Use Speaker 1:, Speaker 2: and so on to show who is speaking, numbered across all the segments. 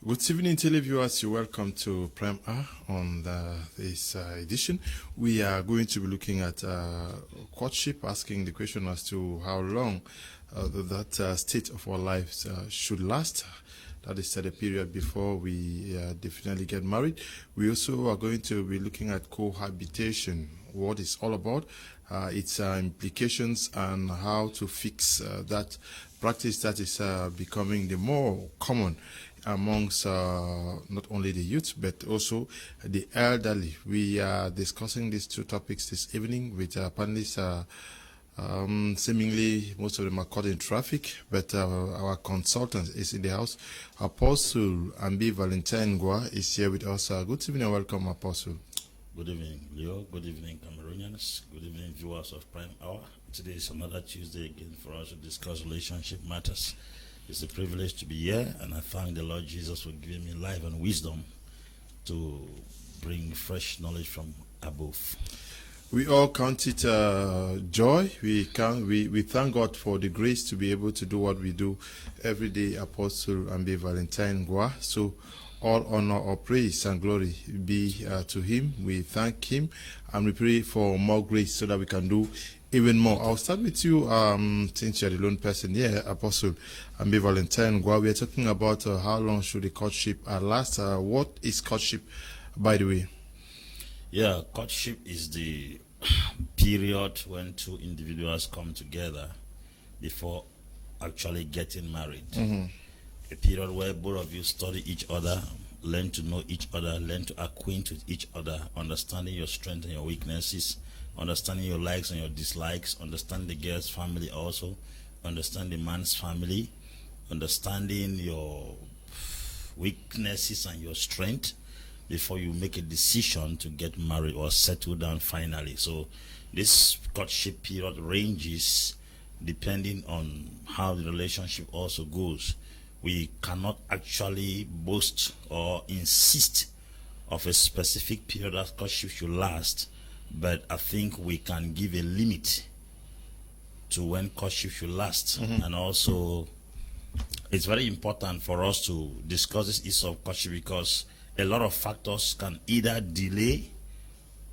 Speaker 1: Good evening, televiewers. You're welcome to Prem on this edition. We are going to be looking at courtship, asking the question as to how long that state of our lives should last. That is the period before we definitely get married. We also are going to be looking at cohabitation, what it's all about, its implications, and how to fix that practice that is becoming the more common amongst not only the youth but also the elderly. We are discussing these two topics this evening with panelists. Seemingly most of them are caught in traffic, but our consultant is in the house. Apostle Ambe Valentine is here with us. Good evening and welcome, Apostle.
Speaker 2: Good evening, Leo. Good evening, Cameroonians. Good evening, viewers of Prime Hour. Today is another Tuesday again for us to discuss relationship matters. It's a privilege to be here, and I thank the Lord Jesus for giving me life and wisdom to bring fresh knowledge from above.
Speaker 1: We all count it joy. We thank God for the grace to be able to do what we do every day, Apostle Ambe Valentine Gwa. So all honor, all praise and glory be to him. We thank him and we pray for more grace so that we can do even more. I'll start with you, since you're the lone person here, Apostle Ambe Valentine Gwa. We are talking about how long should the courtship last. What is courtship, by the way?
Speaker 2: Yeah, courtship is the period when two individuals come together before actually getting married. A period where both of you study each other, learn to know each other, learn to acquaint with each other, understanding your strengths and your weaknesses, understanding your likes and your dislikes, understand the girl's family also, understand the man's family, understanding your weaknesses and your strength before you make a decision to get married or settle down finally. So this courtship period ranges depending on how the relationship also goes. We cannot actually boast or insist of a specific period that courtship should last, but I think we can give a limit to when courtship should last. And also it's very important for us to discuss this issue of courtship because a lot of factors can either delay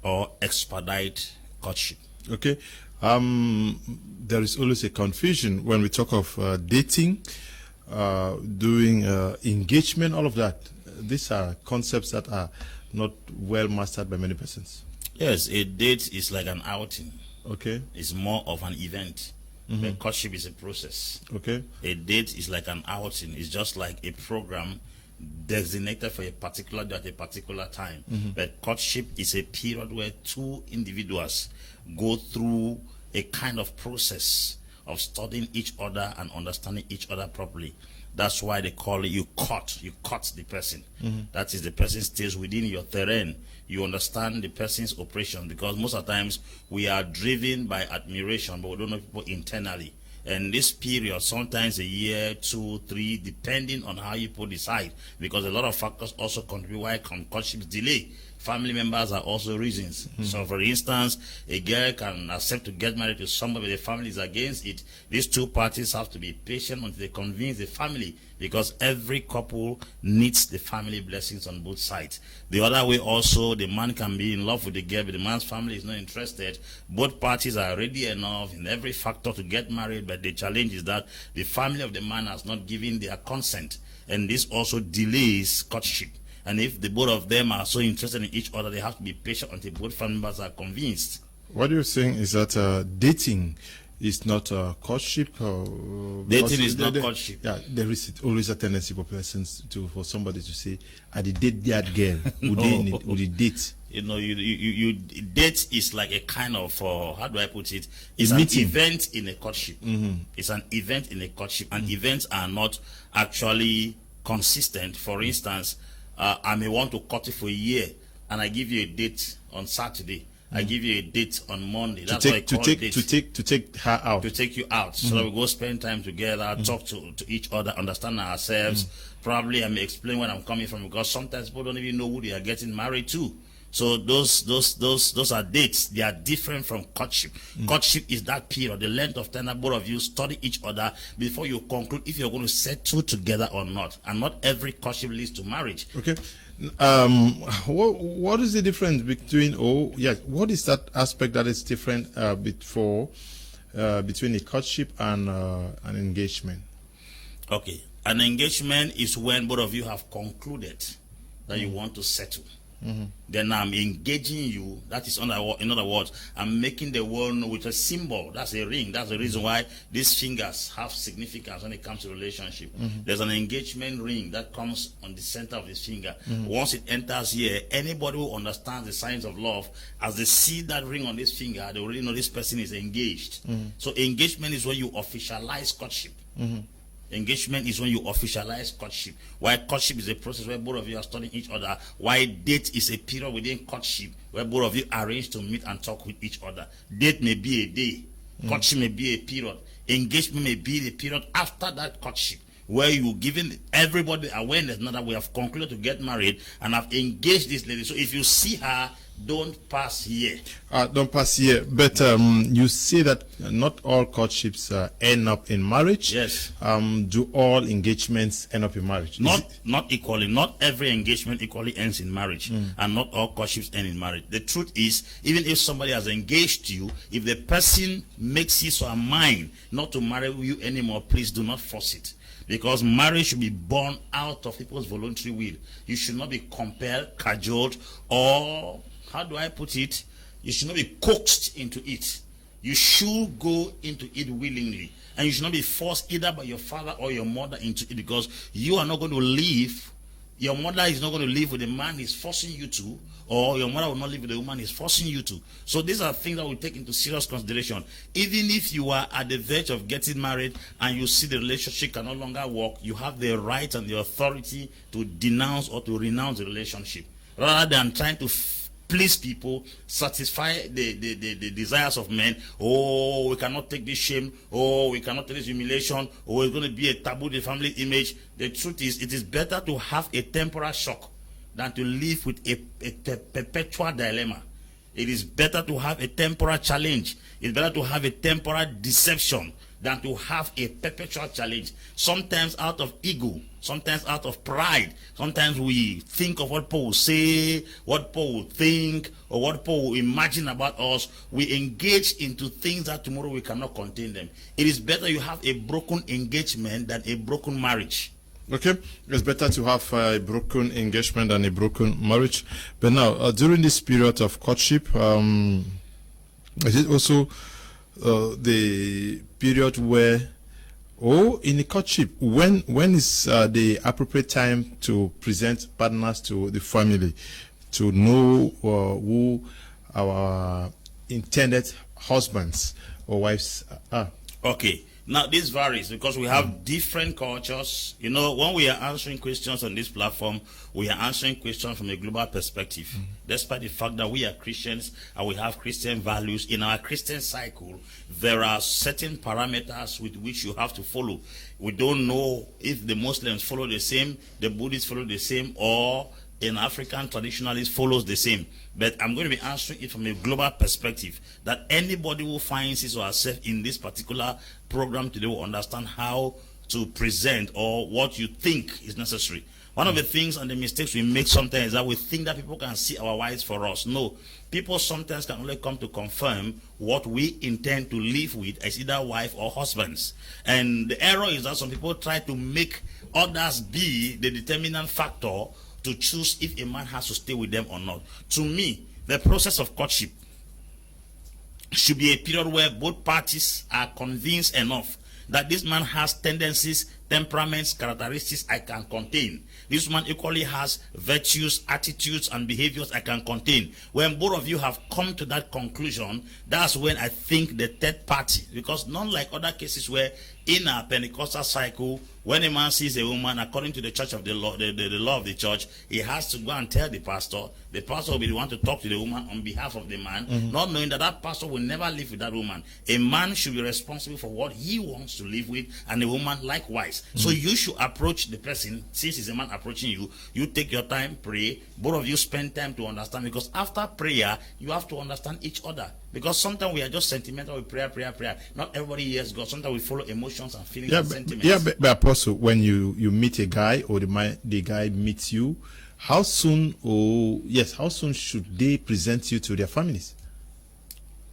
Speaker 2: or expedite courtship. Okay.
Speaker 1: There is always a confusion when we talk of dating, doing engagement, all of that. These are concepts that are not well mastered by many persons.
Speaker 2: Yes, a date is like an outing.
Speaker 1: Okay.
Speaker 2: It's more of an event. But courtship is a process.
Speaker 1: Okay.
Speaker 2: A date is like an outing. It's just like a program designated for a particular day at a particular time. But courtship is a period where two individuals go through a kind of process of studying each other and understanding each other properly. That's why they call it you court the person. That is, the person stays within your terrain. You understand the person's operation, because most of the times we are driven by admiration, but we don't know people internally. And this period, sometimes a year, 2, 3, depending on how you put decide, because a lot of factors also contribute why courtships delay. Family members are also reasons. So, for instance, a girl can accept to get married to somebody, the family is against it. These two parties have to be patient until they convince the family, because every couple needs the family blessings on both sides. The other way also, the man can be in love with the girl, but the man's family is not interested. Both parties are ready enough in every factor to get married, but the challenge is that the family of the man has not given their consent, and this also delays courtship. And if the both of them are so interested in each other, they have to be patient until both family members are convinced.
Speaker 1: What you're saying is that dating is not courtship.
Speaker 2: Dating is not courtship.
Speaker 1: Yeah, there is always a tendency for persons for somebody to say, "I did date that girl." Would they date?
Speaker 2: You know, you date is like a kind of how do I put it? It's an
Speaker 1: meeting.
Speaker 2: Event in a courtship. It's an event in a courtship, and events are not actually consistent. For instance, I may want to court you for a year, and I give you a date on Saturday. I give you a date on Monday. That's what I call it.
Speaker 1: To take her out.
Speaker 2: To take you out. So that we go spend time together, talk to each other, understand ourselves. Probably I may explain where I'm coming from, because sometimes people don't even know who they are getting married to. So those are dates. They are different from courtship. Courtship is that period, the length of time that both of you study each other before you conclude if you're going to settle together or not. And not every courtship leads to marriage.
Speaker 1: Okay. What is the difference between, what is that aspect that is different between a courtship and an engagement?
Speaker 2: Okay. An engagement is when both of you have concluded that you want to settle. Then I'm engaging you. That is, in other words, I'm making the world know with a symbol. That's a ring. That's the reason why these fingers have significance when it comes to relationship. There's an engagement ring that comes on the center of this finger. Once it enters here, anybody who understands the signs of love, as they see that ring on this finger, they already know this person is engaged. So engagement is when you officialize courtship. Engagement is when you officialize courtship. Why courtship is a process where both of you are studying each other. Why date is a period within courtship where both of you arrange to meet and talk with each other. Date may be a day. Courtship may be a period. Engagement may be the period after that courtship, where you giving everybody awareness now that we have concluded to get married and have engaged this lady. So if you see her, don't pass here.
Speaker 1: Don't pass here. But you say that not all courtships end up in marriage.
Speaker 2: Yes.
Speaker 1: Do all engagements end up in marriage?
Speaker 2: Not equally. Not every engagement equally ends in marriage, and not all courtships end in marriage. The truth is, even if somebody has engaged you, if the person makes his or her mind not to marry you anymore, please do not force it. Because marriage should be born out of people's voluntary will. You should not be compelled, cajoled, or, how do I put it? You should not be coaxed into it. You should go into it willingly. And you should not be forced either by your father or your mother into it, because you are not going to live. Your mother is not going to live with the man he's forcing you to, or your mother will not live with the woman he's forcing you to. So these are things that we take into serious consideration. Even if you are at the verge of getting married and you see the relationship can no longer work, you have the right and the authority to denounce or to renounce the relationship. Rather than trying to please people, satisfy the desires of men. Oh, we cannot take this shame. Oh, we cannot take this humiliation. Oh, it's going to be a taboo, the family image. The truth is, it is better to have a temporal shock than to live with a perpetual dilemma. It is better to have a temporal challenge. It's better to have a temporal deception than to have a perpetual challenge. Sometimes out of ego, sometimes out of pride, sometimes we think of what Paul will say, what Paul will think, or what Paul will imagine about us. We engage into things that tomorrow we cannot contain them. It is better you have a broken engagement than a broken marriage.
Speaker 1: Okay, it's better to have a broken engagement than a broken marriage. But now, during this period of courtship, is it also the period where, in the courtship, when is the appropriate time to present partners to the family, to know who our intended husbands or wives are?
Speaker 2: Okay. Now, this varies because we have different cultures. You know, when we are answering questions on this platform, we are answering questions from a global perspective. Despite the fact that we are Christians and we have Christian values, in our Christian cycle, there are certain parameters with which you have to follow. We don't know if the Muslims follow the same, the Buddhists follow the same, or an African traditionalist follows the same. But I'm going to be answering it from a global perspective, that anybody who finds his or herself in this particular program today will understand how to present or what you think is necessary. One of the things and the mistakes we make sometimes is that we think that people can see our wives for us. No. People sometimes can only come to confirm what we intend to live with as either wife or husbands. And the error is that some people try to make others be the determinant factor to choose if a man has to stay with them or not. To me, the process of courtship should be a period where both parties are convinced enough that this man has tendencies, temperaments, characteristics I can contain. This man equally has virtues, attitudes, and behaviors I can contain. When both of you have come to that conclusion, that's when I think the third party, because not like other cases where in our Pentecostal cycle, When a man sees a woman, according to the church of the law, the law of the church, he has to go and tell the pastor. The pastor will be the one to talk to the woman on behalf of the man, not knowing that that pastor will never live with that woman. A man should be responsible for what he wants to live with, and a woman likewise. So you should approach the person, since it's a man approaching you, you take your time, pray, both of you spend time to understand, because after prayer, you have to understand each other. Because sometimes we are just sentimental with prayer. Not everybody hears God. Sometimes we follow emotions and feelings and sentiments.
Speaker 1: But Apostle, when you meet a guy or the guy meets you, how soon should they present you to their families?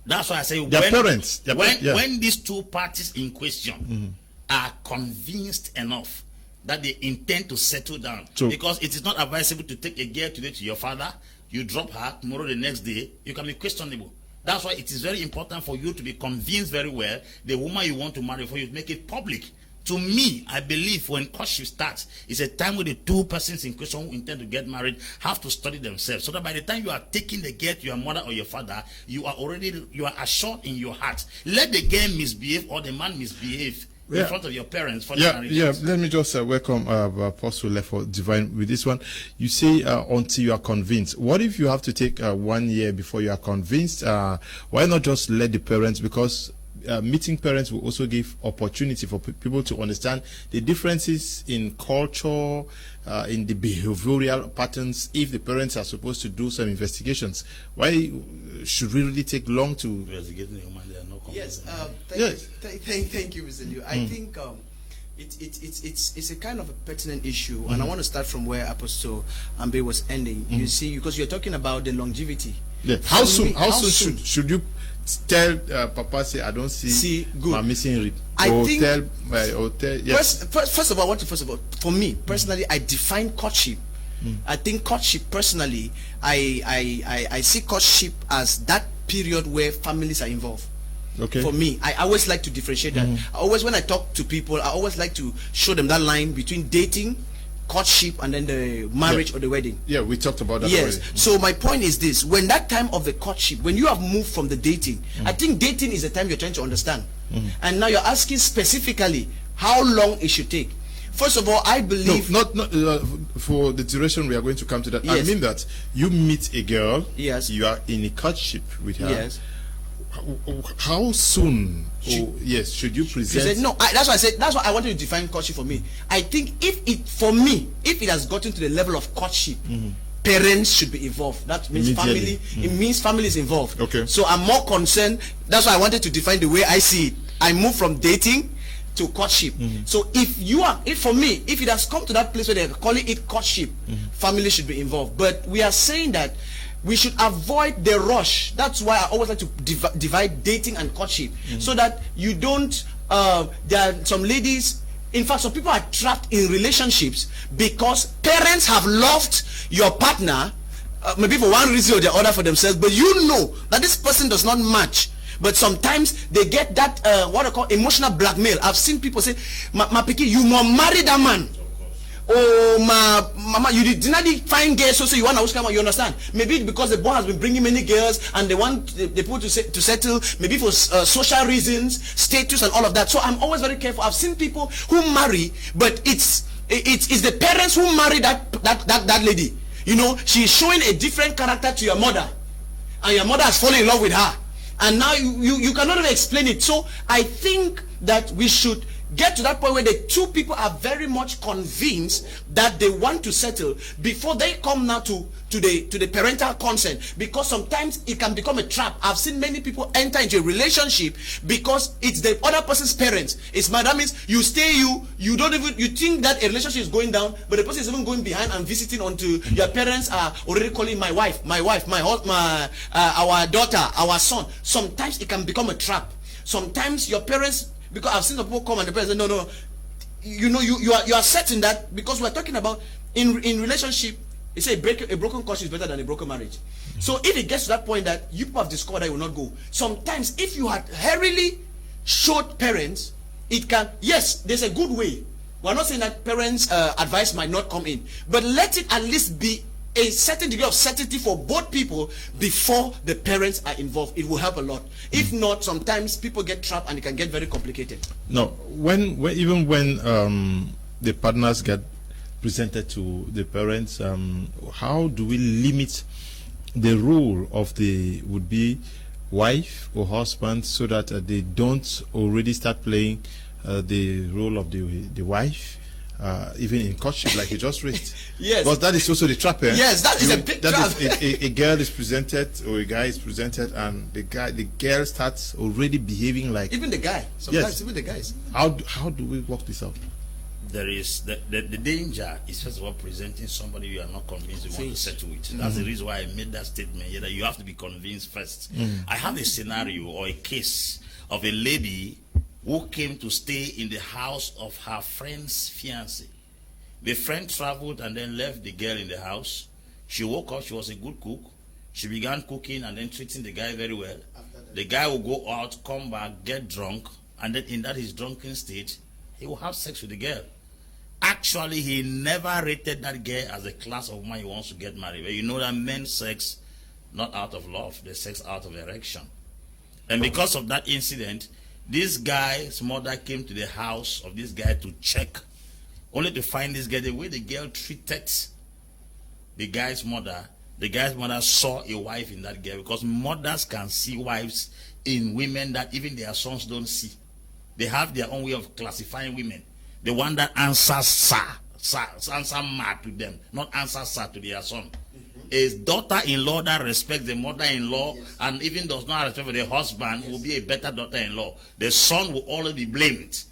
Speaker 2: That's why I say
Speaker 1: their parents.
Speaker 2: When these two parties in question are convinced enough that they intend to settle down, because it is not advisable to take a girl today to your father, you drop her, tomorrow the next day, you can be questionable. That's why it is very important for you to be convinced very well the woman you want to marry, for you to make it public. To me, I believe when courtship starts, it's a time where the two persons in question who intend to get married have to study themselves, so that by the time you are taking the girl to your mother or your father, you are assured in your heart. Let the girl misbehave or the man misbehave in front of your parents.
Speaker 1: Let me just welcome Apostle Lefoh Divine with this one. You say until you are convinced. What if you have to take 1 year before you are convinced? Why not just let the parents, because meeting parents will also give opportunity for people to understand the differences in culture, in the behavioral patterns. If the parents are supposed to do some investigations, why should we really take long to
Speaker 2: investigate the woman? There are no
Speaker 3: Thank you, Mr. Liu. I think it's a kind of a pertinent issue, and I want to start from where Apostle Ambe was ending. You see, because you're talking about the longevity.
Speaker 1: Yeah. How soon should you tell Papa, say I don't see my missing rib?
Speaker 3: First of all, for me personally, I define courtship. I think courtship personally, I see courtship as that period where families are involved.
Speaker 1: Okay.
Speaker 3: For me, I always like to differentiate that. When I talk to people, I always like to show them that line between dating, courtship, and then the marriage or the wedding.
Speaker 1: Yeah, we talked about that.
Speaker 3: Yes.
Speaker 1: Already.
Speaker 3: So my point is this: when that time of the courtship, when you have moved from the dating, I think dating is the time you're trying to understand. And now you're asking specifically how long it should take. First of all, I believe
Speaker 1: not for the duration we are going to come to that. Yes. I mean that you meet a girl.
Speaker 3: Yes.
Speaker 1: You are in a courtship with her.
Speaker 3: Yes.
Speaker 1: How soon should you present?
Speaker 3: That's why I said, that's why I wanted to define courtship for me. I think if it has gotten to the level of courtship, parents should be involved. That means family. It means family is involved.
Speaker 1: Okay.
Speaker 3: So I'm more concerned. That's why I wanted to define the way I see it. I move from dating to courtship. So if it has come to that place where they're calling it courtship, family should be involved. But we are saying that we should avoid the rush. That's why I always like to divide dating and courtship, so that you don't there are some ladies, in fact some people are trapped in relationships because parents have loved your partner, maybe for one reason or the other for themselves, but you know that this person does not match. But sometimes they get that what I call emotional blackmail. I've seen people say, my picky, you must marry that man. Oh, mama, you did not find girls, so you want to come. You understand? Maybe because the boy has been bringing many girls, and they want the people to settle, maybe for social reasons, status, and all of that. So I'm always very careful. I've seen people who marry, but it's the parents who marry that lady. You know, she's showing a different character to your mother, and your mother has fallen in love with her, and now you cannot even explain it. So I think that we should get to that point where the two people are very much convinced that they want to settle before they come now to the parental consent, because sometimes it can become a trap. I've seen many people enter into a relationship because it's the other person's parents. That means you think that a relationship is going down, but the person is even going behind and visiting onto your parents are already calling my wife, our daughter, our son. Sometimes it can become a trap. Sometimes your parents, because I've seen some people come and the parents say, no, you are certain that, because we're talking about in relationship, it's a broken courtship is better than a broken marriage. So if it gets to that point that you have discovered that you will not go, sometimes if you had hurriedly showed parents, it can, yes, there's a good way. We're not saying that parents' advice might not come in, but let it at least be a certain degree of certainty for both people before the parents are involved. It will help a lot. If not, sometimes people get trapped and it can get very complicated.
Speaker 1: No, when the partners get presented to the parents, how do we limit the role of the would-be wife or husband so that they don't already start playing the role of the wife, even in courtship, like you just raised?
Speaker 3: Yes.
Speaker 1: But that is also the trap.
Speaker 3: Yes, that is a big trap.
Speaker 1: A girl is presented or a guy is presented, and the girl starts already behaving like
Speaker 3: even the guy. Sometimes
Speaker 1: yes.
Speaker 3: even the guys.
Speaker 1: How do we work this out?
Speaker 2: There is the danger is first of all presenting somebody you are not convinced you want to settle with. That's the reason why I made that statement here, that you have to be convinced first. I have a scenario or a case of a lady who came to stay in the house of her friend's fiancé. The friend traveled and then left the girl in the house. She woke up, she was a good cook. She began cooking and then treating the guy very well. The guy will go out, come back, get drunk, and then in that his drunken state, he will have sex with the girl. Actually, he never rated that girl as a class of man he wants to get married. But you know that men sex not out of love, they sex out of erection. And because of that incident, this guy's mother came to the house of this guy to check, only to find this guy, the way the girl treated the guy's mother saw a wife in that girl, because mothers can see wives in women that even their sons don't see. They have their own way of classifying women. The one that answers answer ma to them, not answer sir to their son. A daughter-in-law that respects the mother-in-law and even does not respect for the husband will be a better daughter-in-law. The son will always be blamed.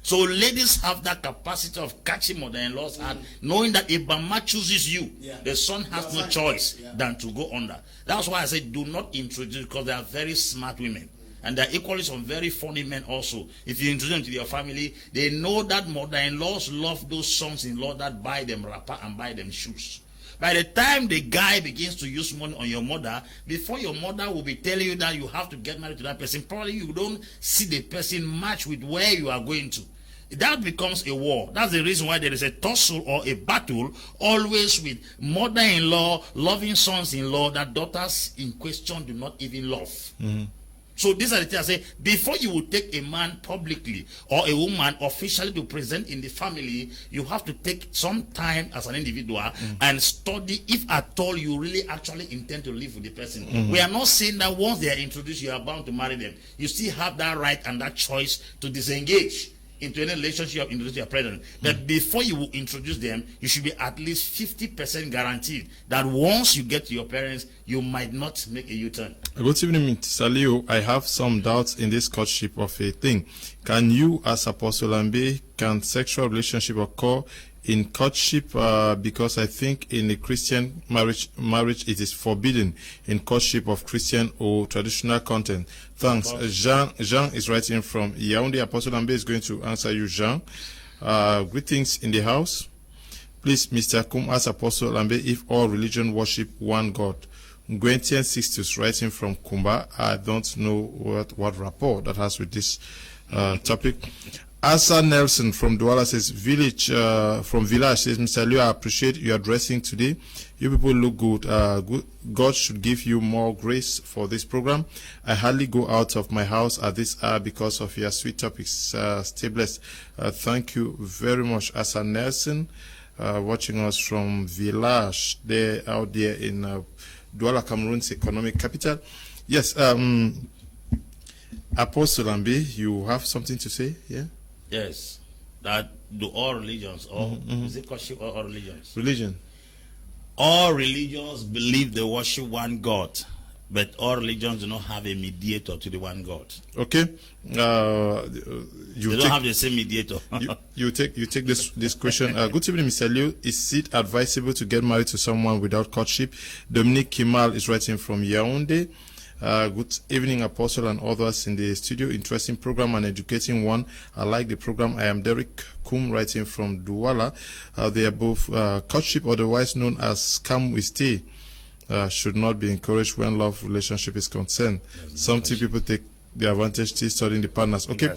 Speaker 2: So ladies have that capacity of catching mother-in-law's hand, knowing that if Mama chooses you, the son has no choice than to go under. That's why I say do not introduce, because they are very smart women. And there are equally some very funny men also. If you introduce them to your family, they know that mother-in-laws love those sons-in-law that buy them wrapper and buy them shoes. By the time the guy begins to use money on your mother, before your mother will be telling you that you have to get married to that person, probably you don't see the person match with where you are going to. That becomes a war. That's the reason why there is a tussle or a battle always with mother-in-law loving sons-in-law that daughters in question do not even love. So these are the things I say, before you will take a man publicly or a woman officially to present in the family, you have to take some time as an individual and study if at all you really actually intend to live with the person. We are not saying that once they are introduced, you are bound to marry them. You still have that right and that choice to disengage into any relationship of introduce your present. But before you will introduce them, you should be at least 50% guaranteed that once you get to your parents, you might not make a U-turn.
Speaker 1: Good evening, Mr. Leo. I have some doubts in this courtship of a thing. Can you, as Apostle Ambe, can sexual relationship occur in courtship? Because I think in a Christian marriage it is forbidden in courtship of Christian or traditional content. Thanks. Jean is writing from Yaoundé. Apostle Ambe is going to answer you, Jean. Greetings in the house. Please, Mr. KUM, ask Apostle Ambe if all religion worship one God. Gwentian Sixtus writing from Kumba. I don't know what rapport that has with this topic. Asa Nelson from Douala says, Village says, Mr. Leo, I appreciate your dressing today. You people look good. God should give you more grace for this program. I hardly go out of my house at this hour because of your sweet topics. Stay blessed. Thank you very much, Asa Nelson, watching us from Village, out there in Douala, Cameroon's economic capital. Yes, Apostle Ambe, you have something to say? Yeah.
Speaker 2: Yes, that do all religions, or is it courtship or all religions?
Speaker 1: Religion.
Speaker 2: All religions believe they worship one God, but all religions do not have a mediator to the one God.
Speaker 1: Okay.
Speaker 2: They don't have the same mediator.
Speaker 1: you take this question. Good evening, Mr. Leo. Is it advisable to get married to someone without courtship? Dominique Kimal is writing from Yaoundé. Good evening, Apostle and others in the studio. Interesting program and educating one. I like the program. I am Derek KUM, writing from Douala. They are both courtship, otherwise known as come we stay, should not be encouraged when love relationship is concerned. Something people take the advantage to studying the partners. Okay.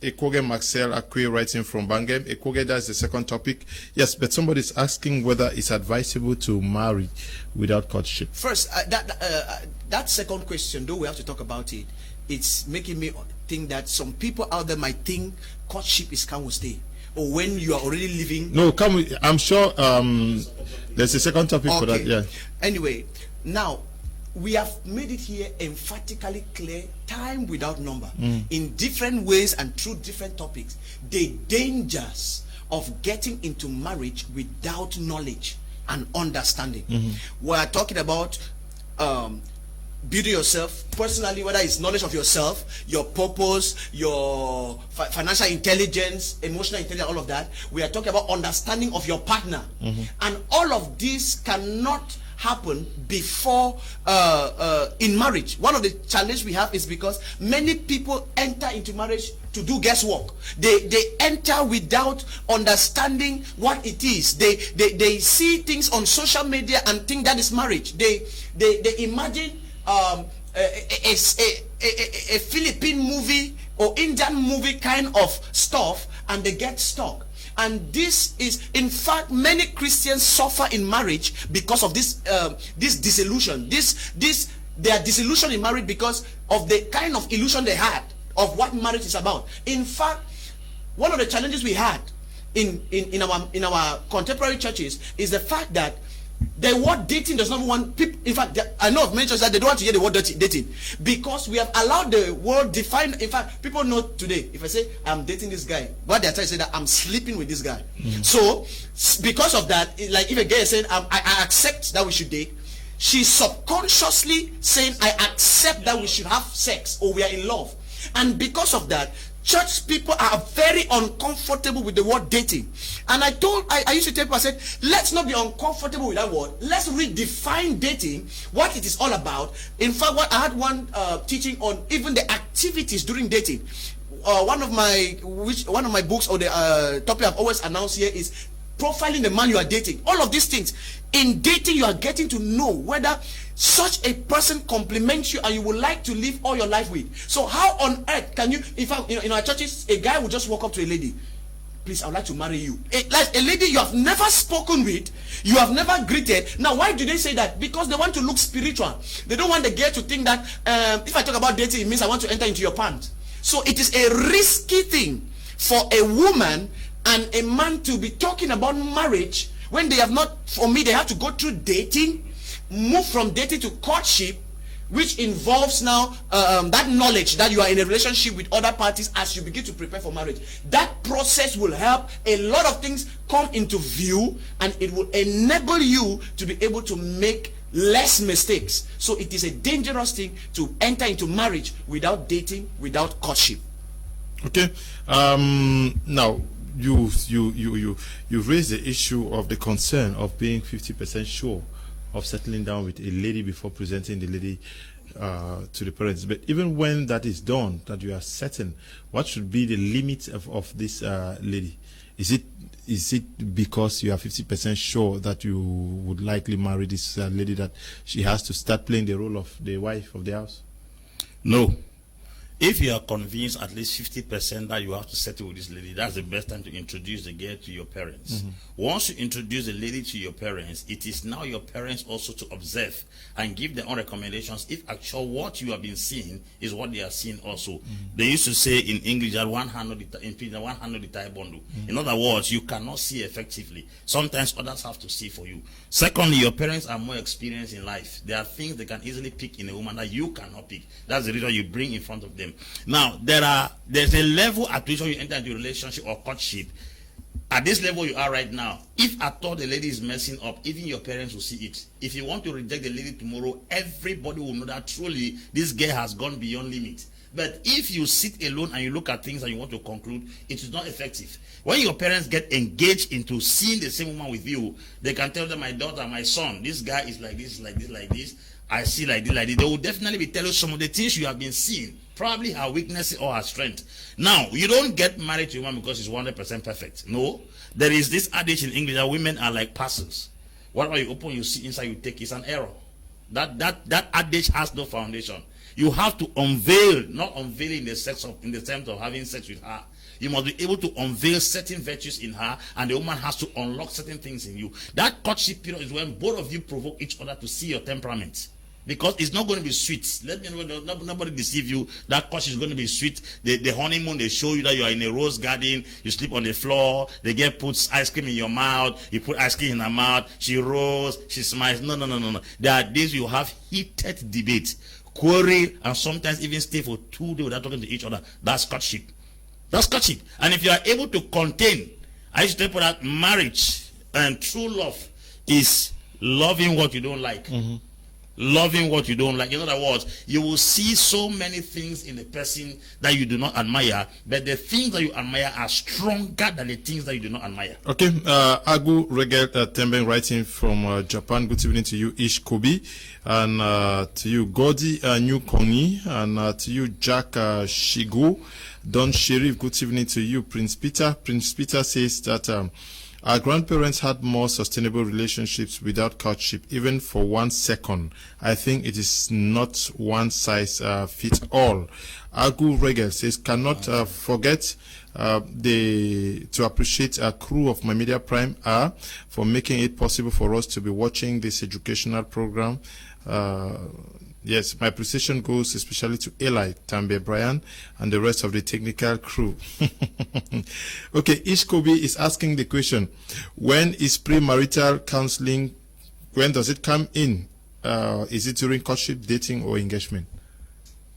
Speaker 1: Ekoge Maxel Akwe writing from Bangem. Ekoge, that's the second topic. Yes, but somebody is asking whether it's advisable to marry without courtship.
Speaker 3: First, that second question, though we have to talk about it, it's making me think that some people out there might think courtship is can we stay. or when you are already living?
Speaker 1: No, come with, I'm sure there's a second topic for that. Yeah.
Speaker 3: Anyway, now we have made it here emphatically clear, time without number, in different ways and through different topics, the dangers of getting into marriage without knowledge and understanding. We are talking about building yourself personally, whether it's knowledge of yourself, your purpose, your financial intelligence, emotional intelligence, all of that. We are talking about understanding of your partner. And all of this cannot happen before in marriage. One of the challenges we have is because many people enter into marriage to do guesswork. They enter without understanding what it is. They see things on social media and think that is marriage. They imagine a Philippine movie or Indian movie kind of stuff, and they get stuck. And this is, in fact, many Christians suffer in marriage because of this disillusion. They are disillusioned in marriage because of the kind of illusion they had of what marriage is about. In fact, one of the challenges we had in our contemporary churches is the fact that the word dating does not want people. In fact, I know of many churches that they don't want to hear the word dating because we have allowed the word define. In fact, people know today, if I say I'm dating this guy, what they're trying to say that I'm sleeping with this guy. So because of that, like if a girl is saying I accept that we should date, she's subconsciously saying I accept that we should have sex or we are in love. And because of that, church people are very uncomfortable with the word dating. And I used to tell people, I said, let's not be uncomfortable with that word. Let's redefine dating, what it is all about. In fact, I had one teaching on even the activities during dating. One of my books, or the topic I've always announced here, is profiling the man you are dating. All of these things. In dating, you are getting to know whether such a person compliments you and you would like to live all your life with. So how on earth can you, in fact, in our churches, a guy will just walk up to a lady, please, I would like to marry you. Like a lady you have never spoken with, you have never greeted. Now, why do they say that? Because they want to look spiritual. They don't want the girl to think that if I talk about dating, it means I want to enter into your pants. So it is a risky thing for a woman and a man to be talking about marriage when they have not. For me, they have to go through dating, move from dating to courtship, which involves now that knowledge that you are in a relationship with other parties as you begin to prepare for marriage. That process will help a lot of things come into view, and it will enable you to be able to make less mistakes. So it is a dangerous thing to enter into marriage without dating, without courtship.
Speaker 1: Okay. Now you've raised the issue of the concern of being 50% sure of settling down with a lady before presenting the lady to the parents. But even when that is done, that you are certain, what should be the limits of this lady? Is it because you are 50% sure that you would likely marry this lady that she has to start playing the role of the wife of the house?
Speaker 2: No. If you are convinced at least 50% that you have to settle with this lady, that's the best time to introduce the girl to your parents. Once you introduce the lady to your parents, it is now your parents also to observe and give their own recommendations if actually what you have been seeing is what they are seeing also. They used to say in English that one hand the tie bundle. In other words, you cannot see effectively. Sometimes others have to see for you. Secondly, your parents are more experienced in life. There are things they can easily pick in a woman that you cannot pick. That's the reason you bring in front of them. Now, there's a level at which you enter into a relationship or courtship. At this level you are right now, if at all the lady is messing up, even your parents will see it. If you want to reject the lady tomorrow, everybody will know that truly this girl has gone beyond limit. But if you sit alone and you look at things and you want to conclude, it is not effective. When your parents get engaged into seeing the same woman with you, they can tell them, my daughter, my son, this guy is like this, like this, like this. I see like this, like this. They will definitely be telling some of the things you have been seeing, probably her weaknesses or her strength. Now, you don't get married to a woman because she's 100% perfect. No. There is this adage in English that women are like parcels. Whatever you open, you see inside, you take is an error. That adage has no foundation. You have to unveil, not unveil in the sense of having sex with her. You must be able to unveil certain virtues in her, and the woman has to unlock certain things in you. That courtship period is when both of you provoke each other to see your temperament. Because it's not going to be sweet. Let me know, nobody deceive you. That courtship is going to be sweet. The honeymoon, they show you that you are in a rose garden. You sleep on the floor. They puts ice cream in your mouth. You put ice cream in her mouth. She rolls. She smiles. No. There are days you have heated debate, quarrel, and sometimes even stay for 2 days without talking to each other. That's courtship. That's courtship. And if you are able to contain, I used to tell people that marriage and true love is loving what you don't like. Loving what you don't like. In other words, you will see so many things in a person that you do not admire, but the things that you admire are stronger than the things that you do not admire.
Speaker 1: Okay, Agu Regel Temben writing from Japan. Good evening to you, Ish Kobi, and to you, Godi New Kongi, and to you, Jack Shigu, Don Sherif. Good evening to you, Prince Peter. Prince Peter says that our grandparents had more sustainable relationships without courtship, even for 1 second. I think it is not one size fits all. Agu Regel says, cannot forget to appreciate a crew of my media prime for making it possible for us to be watching this educational program. Yes, my appreciation goes especially to Eli, Tambe, Brian, and the rest of the technical crew. Okay, Ishkobi is asking the question, when is premarital counseling, when does it come in? Is it during courtship, dating, or engagement?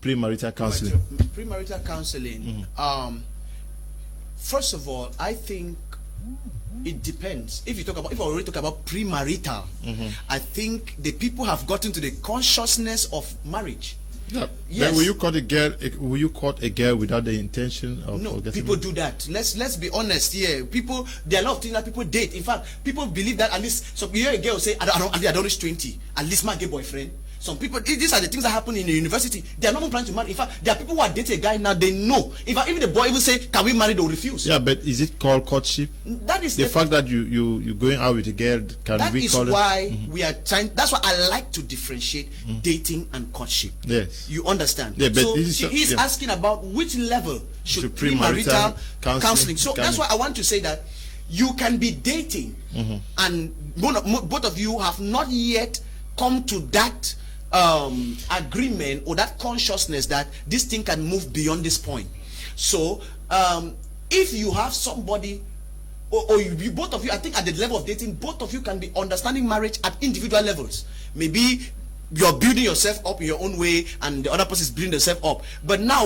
Speaker 1: Premarital counseling.
Speaker 3: Premarital counseling. First of all, I think it depends. If I already talk about premarital, I think the people have gotten to the consciousness of marriage.
Speaker 1: Yeah.
Speaker 3: Yes.
Speaker 1: Then will you court a girl without the intention of?
Speaker 3: No, people do that. Let's be honest here. There are a lot of things that people date. In fact, people believe that at least. So you hear a girl say, I don't reach 20. At least my gay boyfriend. Some people, these are the things that happen in the university. They are not even planning to marry. In fact, there are people who are dating a guy now, they know. In fact, even the boy even say, can we marry, they'll refuse.
Speaker 1: Yeah, but is it called courtship?
Speaker 3: That is
Speaker 1: the fact that you going out with a girl, can we call it? That is
Speaker 3: why we are trying, that's why I like to differentiate dating and courtship.
Speaker 1: Yes.
Speaker 3: You understand?
Speaker 1: Yeah, but
Speaker 3: so he's asking about which level should premarital counseling. So that's why I want to say that you can be dating and both of you have not yet come to that agreement or that consciousness that this thing can move beyond this point. So if you have somebody or you both of you, I think at the level of dating, both of you can be understanding marriage at individual levels. Maybe you're building yourself up in your own way and the other person is building themselves up. But now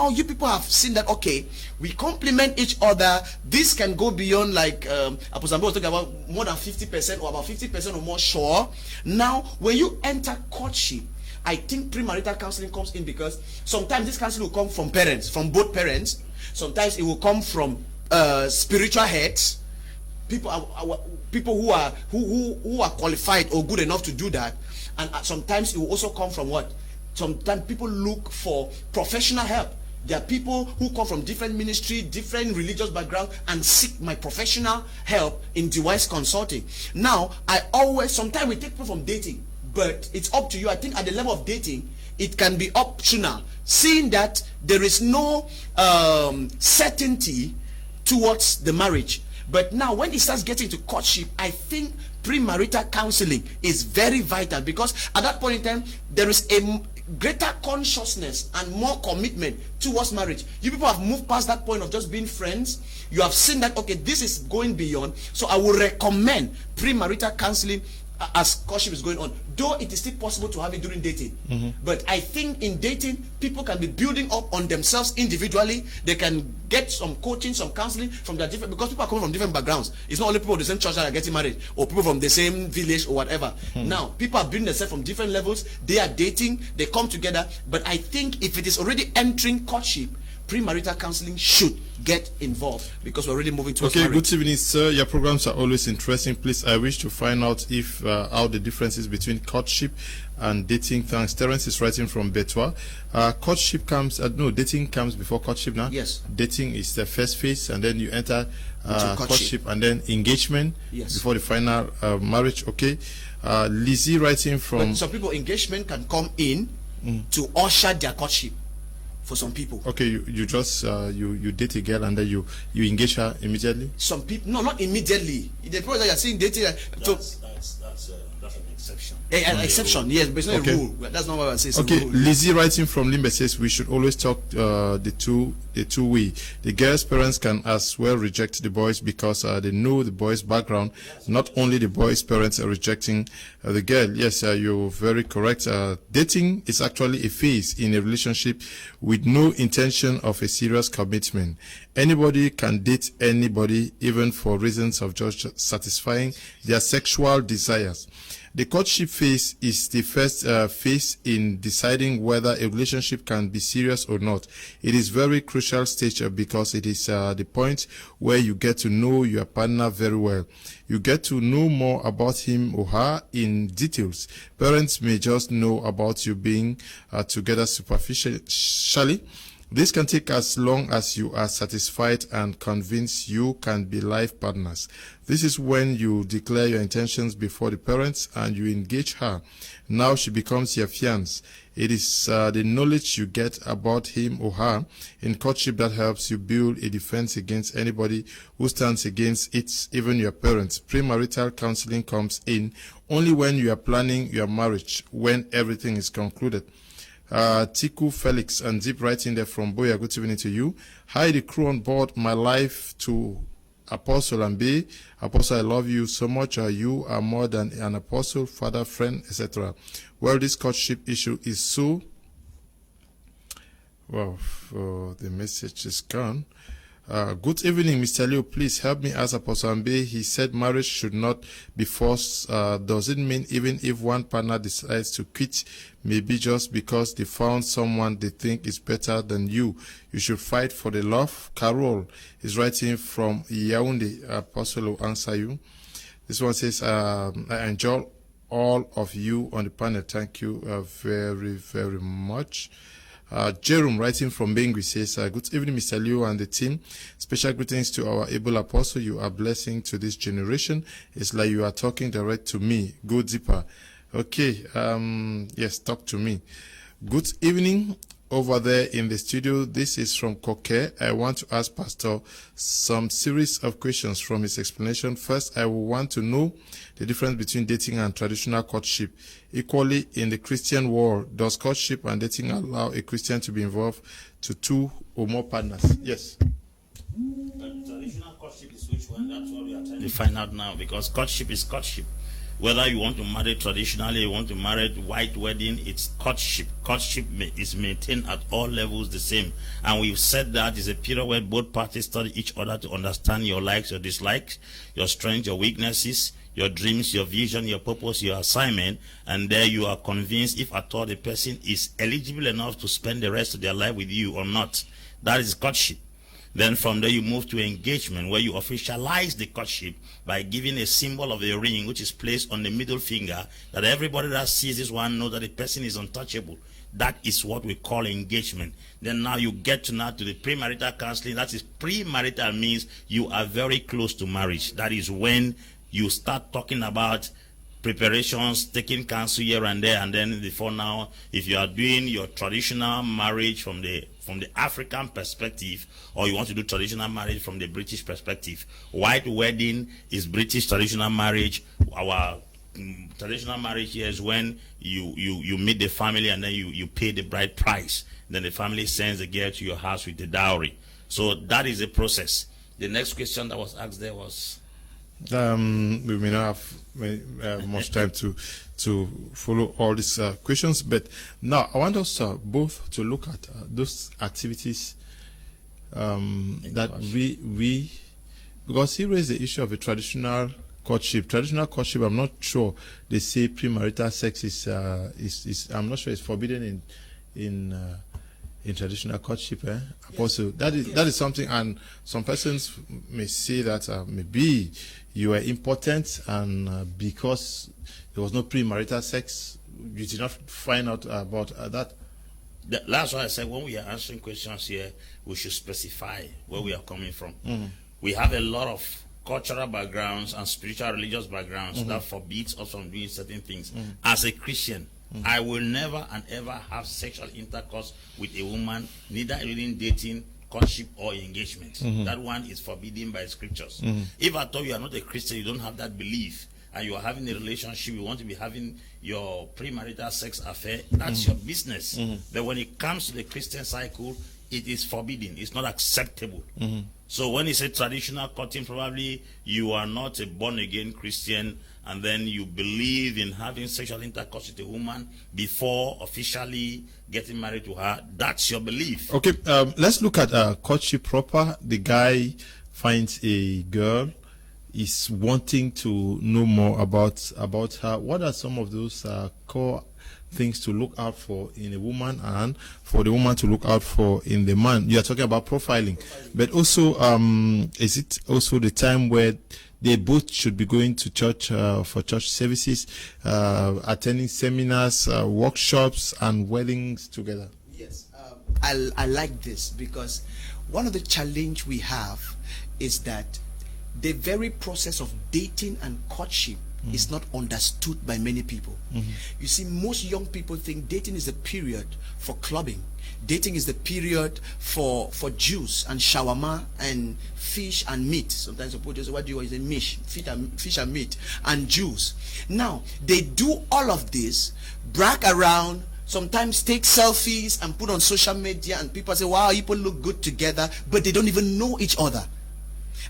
Speaker 3: you people have seen that, okay, we complement each other, this can go beyond, like Apostle Ambe was talking about, more than 50% or about 50% or more sure. Now when you enter courtship, I think premarital counseling comes in because sometimes this counseling will come from parents, from both parents. Sometimes it will come from spiritual heads, people who are qualified or good enough to do that. And sometimes it will also come from what? Sometimes people look for professional help. There are people who come from different ministry, different religious background, and seek my professional help in device consulting. Now, sometimes we take people from dating, but it's up to you. I think at the level of dating, it can be optional, seeing that there is no certainty towards the marriage. But now when it starts getting to courtship, I think premarital counseling is very vital, because at that point in time there is a greater consciousness and more commitment towards marriage. You people have moved past that point of just being friends. You have seen that, okay, this is going beyond. So I will recommend premarital counseling as courtship is going on, though it is still possible to have it during dating. But I think in dating, people can be building up on themselves individually. They can get some coaching, some counseling from their different, because people are coming from different backgrounds. It's not only people of the same church that are getting married, or people from the same village or whatever. Now people are building themselves from different levels. They are dating, they come together. But I think if it is already entering courtship, premarital counseling should get involved, because we're already moving towards marriage.
Speaker 1: Good evening, sir. Your programs are always interesting. Please, I wish to find out if how the differences between courtship and dating. Thanks. Terence is writing from Betwa. Courtship comes, dating comes before courtship now.
Speaker 3: Yes.
Speaker 1: Dating is the first phase, and then you enter courtship, and then engagement before the final marriage. Okay. Lizzie writing from.
Speaker 3: But some people, engagement can come in to usher their courtship. For some people,
Speaker 1: okay, you just you date a girl and then you engage her immediately.
Speaker 3: Some people, no, not immediately. The problem that you're seeing dating,
Speaker 2: That's an exception.
Speaker 3: An exception, yes, but it's not a rule. That's not what I say.
Speaker 1: Okay, Lizzie writing from Limbe says we should always talk the two way. The girl's parents can as well reject the boys because they know the boy's background. Not only the boy's parents are rejecting the girl. Yes, you're very correct. Dating is actually a phase in a relationship with no intention of a serious commitment. Anybody can date anybody, even for reasons of just satisfying their sexual desires. The courtship phase is the first phase in deciding whether a relationship can be serious or not. It is very crucial stage because it is the point where you get to know your partner very well. You get to know more about him or her in details. Parents may just know about you being together superficially. This can take as long as you are satisfied and convinced you can be life partners. This is when you declare your intentions before the parents and you engage her. Now she becomes your fiancé. It is the knowledge you get about him or her in courtship that helps you build a defense against anybody who stands against it, even your parents. Premarital counseling comes in only when you are planning your marriage, when everything is concluded. Tiku Felix and Deep writing there from Boya. Good evening to you. Hi, the crew on board. My life to Apostle Ambe. Apostle, I love you so much. You are more than an apostle, father, friend, etc. Well, this courtship issue is so... Well, the message is gone. Good evening, Mr. Leo. Please help me ask Apostle Ambe. He said marriage should not be forced. Does it mean even if one partner decides to quit, maybe just because they found someone they think is better than you should fight for the love? Carol is writing from Yaoundé. Apostle will answer you. This one says, I enjoy all of you on the panel. Thank you very, very much. Jerome writing from Bengui says, good evening, Mr. Leo and the team. Special greetings to our able apostle. You are a blessing to this generation. It's like you are talking direct to me. Go deeper. Okay. Yes, talk to me. Good evening over there in the studio. This is from Koke. I want to ask Pastor some series of questions from his explanation. First, I will want to know the difference between dating and traditional courtship. Equally, in the Christian world, does courtship and dating allow a Christian to be involved to two or more partners? Yes.
Speaker 2: Traditional courtship is which one? That's what we are trying to find out now, because courtship is courtship. Whether you want to marry traditionally, you want to marry white wedding, it's courtship. Courtship is maintained at all levels the same. And we've said that is a period where both parties study each other to understand your likes, your dislikes, your strengths, your weaknesses, your dreams, your vision, your purpose, your assignment, and there you are convinced if at all the person is eligible enough to spend the rest of their life with you or not. That is courtship. Then from there you move to engagement, where you officialize the courtship by giving a symbol of a ring which is placed on the middle finger, that everybody that sees this one knows that the person is untouchable. That is what we call engagement. Then now you get to the premarital counseling. That is, premarital means you are very close to marriage. That is when you start talking about preparations, taking counsel here and there, and then before now, if you are doing your traditional marriage from the African perspective, or you want to do traditional marriage from the British perspective. White wedding is British traditional marriage. Our traditional marriage here is when you meet the family and then you pay the bride price. Then the family sends the girl to your house with the dowry. So that is a process. The next question that was asked there was...
Speaker 1: we may not have much time to follow all these questions, but now I want us both to look at those activities that we because he raised the issue of a traditional courtship. Traditional courtship, I'm not sure they say premarital sex is I'm not sure it's forbidden in traditional courtship. Apostle, that is something, and some persons may say that maybe you were impotent, and because there was no premarital sex, you did not find out about that.
Speaker 2: That's why I said when we are answering questions here, we should specify where we are coming from. We have a lot of cultural backgrounds and spiritual religious backgrounds that forbids us from doing certain things. As a Christian, I will never and ever have sexual intercourse with a woman, neither in dating, courtship, or engagement. That one is forbidden by scriptures. If at all you are not a Christian, you don't have that belief, and you are having a relationship, you want to be having your premarital sex affair, that's your business. But when it comes to the Christian cycle, it is forbidden. It's not acceptable. So when it's a traditional courting, probably you are not a born-again Christian, and then you believe in having sexual intercourse with a woman before officially getting married to her. That's your belief.
Speaker 1: Okay, let's look at courtship proper. The guy finds a girl, is wanting to know more about her. What are some of those core things to look out for in a woman, and for the woman to look out for in the man? You are talking about profiling, but also is it also the time where they both should be going to church for church services, attending seminars, workshops, and weddings together?
Speaker 3: Yes, I like this, because one of the challenge we have is that the very process of dating and courtship is not understood by many people. You see, most young people think dating is a period for clubbing. Dating is the period for juice and shawarma and fish and meat. Sometimes people just say, what do you want? You say fish and meat and juice. Now, they do all of this, brag around, sometimes take selfies and put on social media, and people say, wow, people look good together, but they don't even know each other.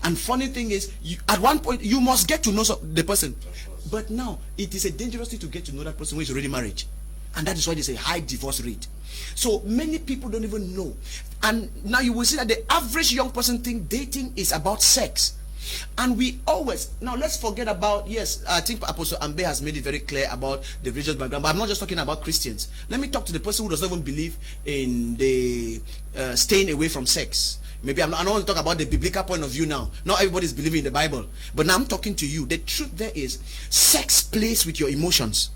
Speaker 3: And funny thing is, at one point, you must get to know the person. But now, it is a dangerous thing to get to know that person when he's already married. And that is why there's a high divorce rate. So many people don't even know. And now you will see that the average young person think dating is about sex. And we always, now let's forget about, yes, I think Apostle Ambe has made it very clear about the religious background, but I'm not just talking about Christians. Let me talk to the person who doesn't even believe in the staying away from sex. Maybe I don't want to talk about the biblical point of view now. Not everybody's believing in the Bible. But now I'm talking to you. The truth there is, sex plays with your emotions.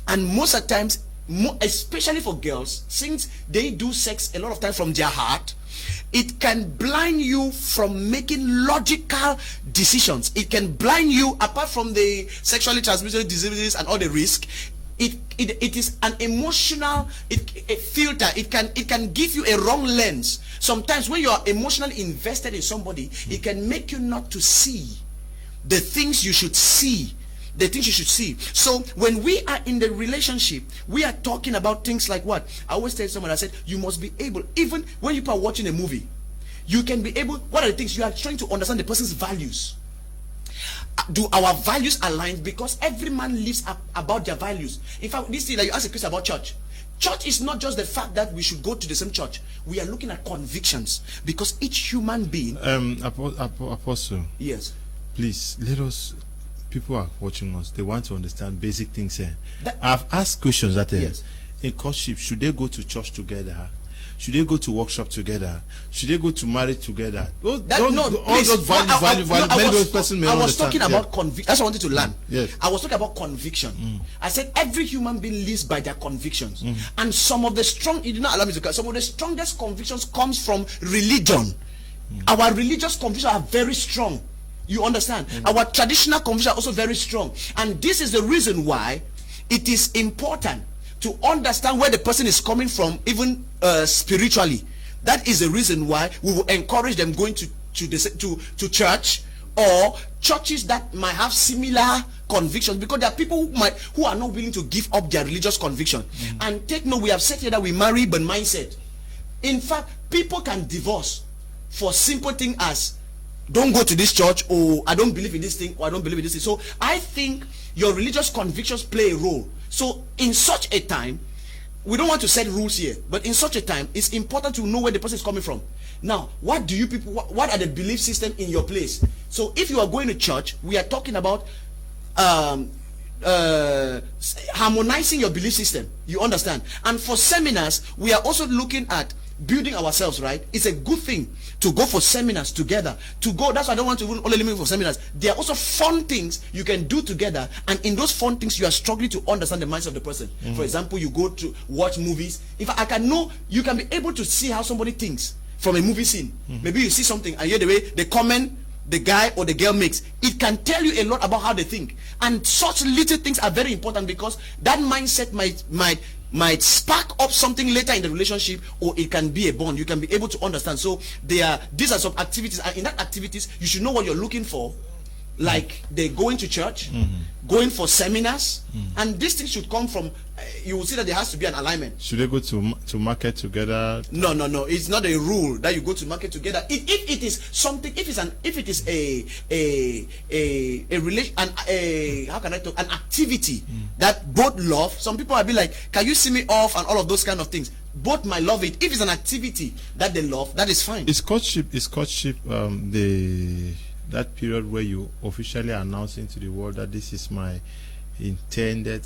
Speaker 3: And most of the times, especially for girls, since they do sex a lot of times from their heart, it can blind you from making logical decisions. It can blind you, apart from the sexually transmitted diseases and all the risk. It is an emotional filter. It can give you a wrong lens. Sometimes when you are emotionally invested in somebody, it can make you not to see the things you should see. The things you should see. So when we are in the relationship, we are talking about things like what? I always tell someone, I said, you must be able, even when you are watching a movie, you can be able, what are the things? You are trying to understand the person's values. Do our values align? Because every man lives about their values. In fact, this thing that you ask a Christian about church. Church is not just the fact that we should go to the same church. We are looking at convictions, because each human being.
Speaker 1: Apostle.
Speaker 3: Yes.
Speaker 1: Please let us. People are watching us. They want to understand basic things here. I've asked questions that
Speaker 3: yes.
Speaker 1: In courtship, should they go to church together? Should they go to workshop together? Should they go to marriage together? I was
Speaker 3: talking about conviction. That's what I wanted to learn.
Speaker 1: Yes.
Speaker 3: I was talking about conviction. I said every human being lives by their convictions. And some of the you did not allow me to. Some of the strongest convictions comes from religion. Our religious convictions are very strong. You understand? Our traditional convictions are also very strong. And this is the reason why it is important to understand where the person is coming from, even spiritually. That is the reason why we will encourage them going to church, or churches that might have similar convictions, because there are people who are not willing to give up their religious conviction. And take note, we have said here that we marry but mindset. In fact, people can divorce for simple thing as don't go to this church, or I don't believe in this thing, or I don't believe in this thing. So I think your religious convictions play a role. So in such a time, we don't want to set rules here, but in such a time, it's important to know where the person is coming from. Now, what do you people, what are the belief system in your place? So if you are going to church, we are talking about harmonizing your belief system. You understand? And for seminars, we are also looking at building ourselves, right? It's a good thing to go for seminars together. That's why I don't want to only limit for seminars. There are also fun things you can do together, and in those fun things you are struggling to understand the mindset of the person. For example, you go to watch movies. In fact, you can be able to see how somebody thinks from a movie scene. Maybe you see something and hear the way they comment the guy or the girl makes. It can tell you a lot about how they think. And such little things are very important, because that mindset might spark up something later in the relationship, or it can be a bond. You can be able to understand. So these are some activities, and in that activities you should know what you're looking for. like they going to church, going for seminars, and this thing should come from. You will see that there has to be an alignment.
Speaker 1: Should they go to market together?
Speaker 3: No. It's not a rule that you go to market together. If it is something, if it is a relation, how can I talk? An activity that both love. Some people will be like, "Can you see me off?" and all of those kind of things. Both might love it. If it's an activity that they love, that is fine.
Speaker 1: Is courtship that period where you officially announcing to the world that this is my intended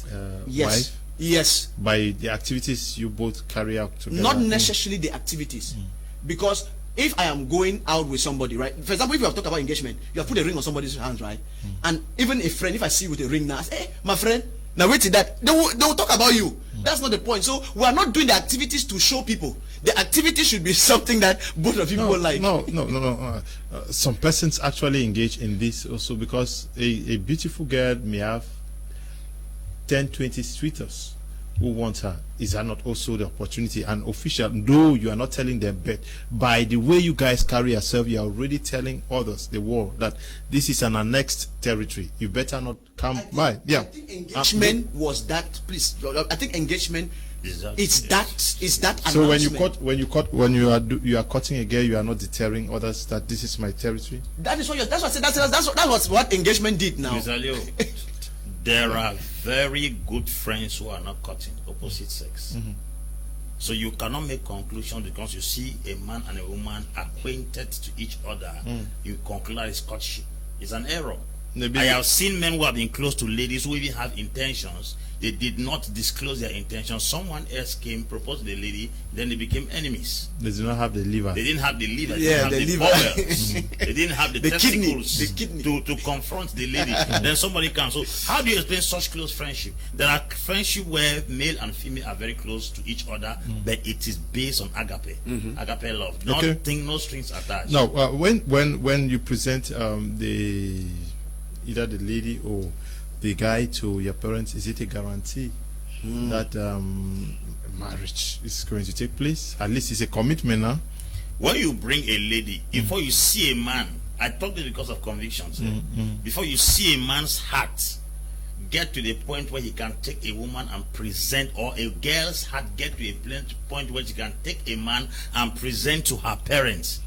Speaker 1: wife?
Speaker 3: Yes.
Speaker 1: By the activities you both carry out together?
Speaker 3: Not necessarily the activities. Because if I am going out with somebody, right? For example, if you have talked about engagement, you have put a ring on somebody's hands, right? And even a friend, if I see you with a ring now, I say, hey, my friend, now wait till that. They will talk about you. That's not the point. So we are not doing the activities to show people. The activity should be something that both of you like.
Speaker 1: No. Some persons actually engage in this also, because a beautiful girl may have 10, 20 suitors who want her. Is that not also the opportunity? And official, though you are not telling them, but by the way you guys carry yourself, you are already telling others, the world, that this is an annexed territory. You better not come by. Yeah.
Speaker 3: I think engagement was that. Please, I think engagement is that
Speaker 1: so
Speaker 3: announcement.
Speaker 1: when you are cutting a girl, you are not deterring others that this is my territory.
Speaker 3: That is what that's what I said. That was what engagement did now.
Speaker 2: Mr. Leo, there are very good friends who are not cutting opposite sex. So you cannot make conclusions because you see a man and a woman acquainted to each other. You conclude that it's courtship. It's an error. I have seen men who have been close to ladies who even have intentions. They did not disclose their intentions. Someone else came, proposed to the lady, then they became enemies.
Speaker 1: They did not have the liver.
Speaker 2: They didn't have the liver.
Speaker 3: Yeah,
Speaker 2: they didn't have the bowels. They didn't have the testicles
Speaker 3: kidney.
Speaker 2: to confront the lady. Then somebody comes. So how do you explain such close friendship? There are friendship where male and female are very close to each other, but it is based on agape, agape love. Nothing, no strings attached.
Speaker 1: Now, when you present either the lady or the guy to your parents, is it a guarantee that marriage is going to take place? At least it's a commitment now.
Speaker 2: When you bring a lady, before you see a man, I talk this because of convictions. Before you see a man's heart get to the point where he can take a woman and present, or a girl's heart get to a point where she can take a man and present to her parents,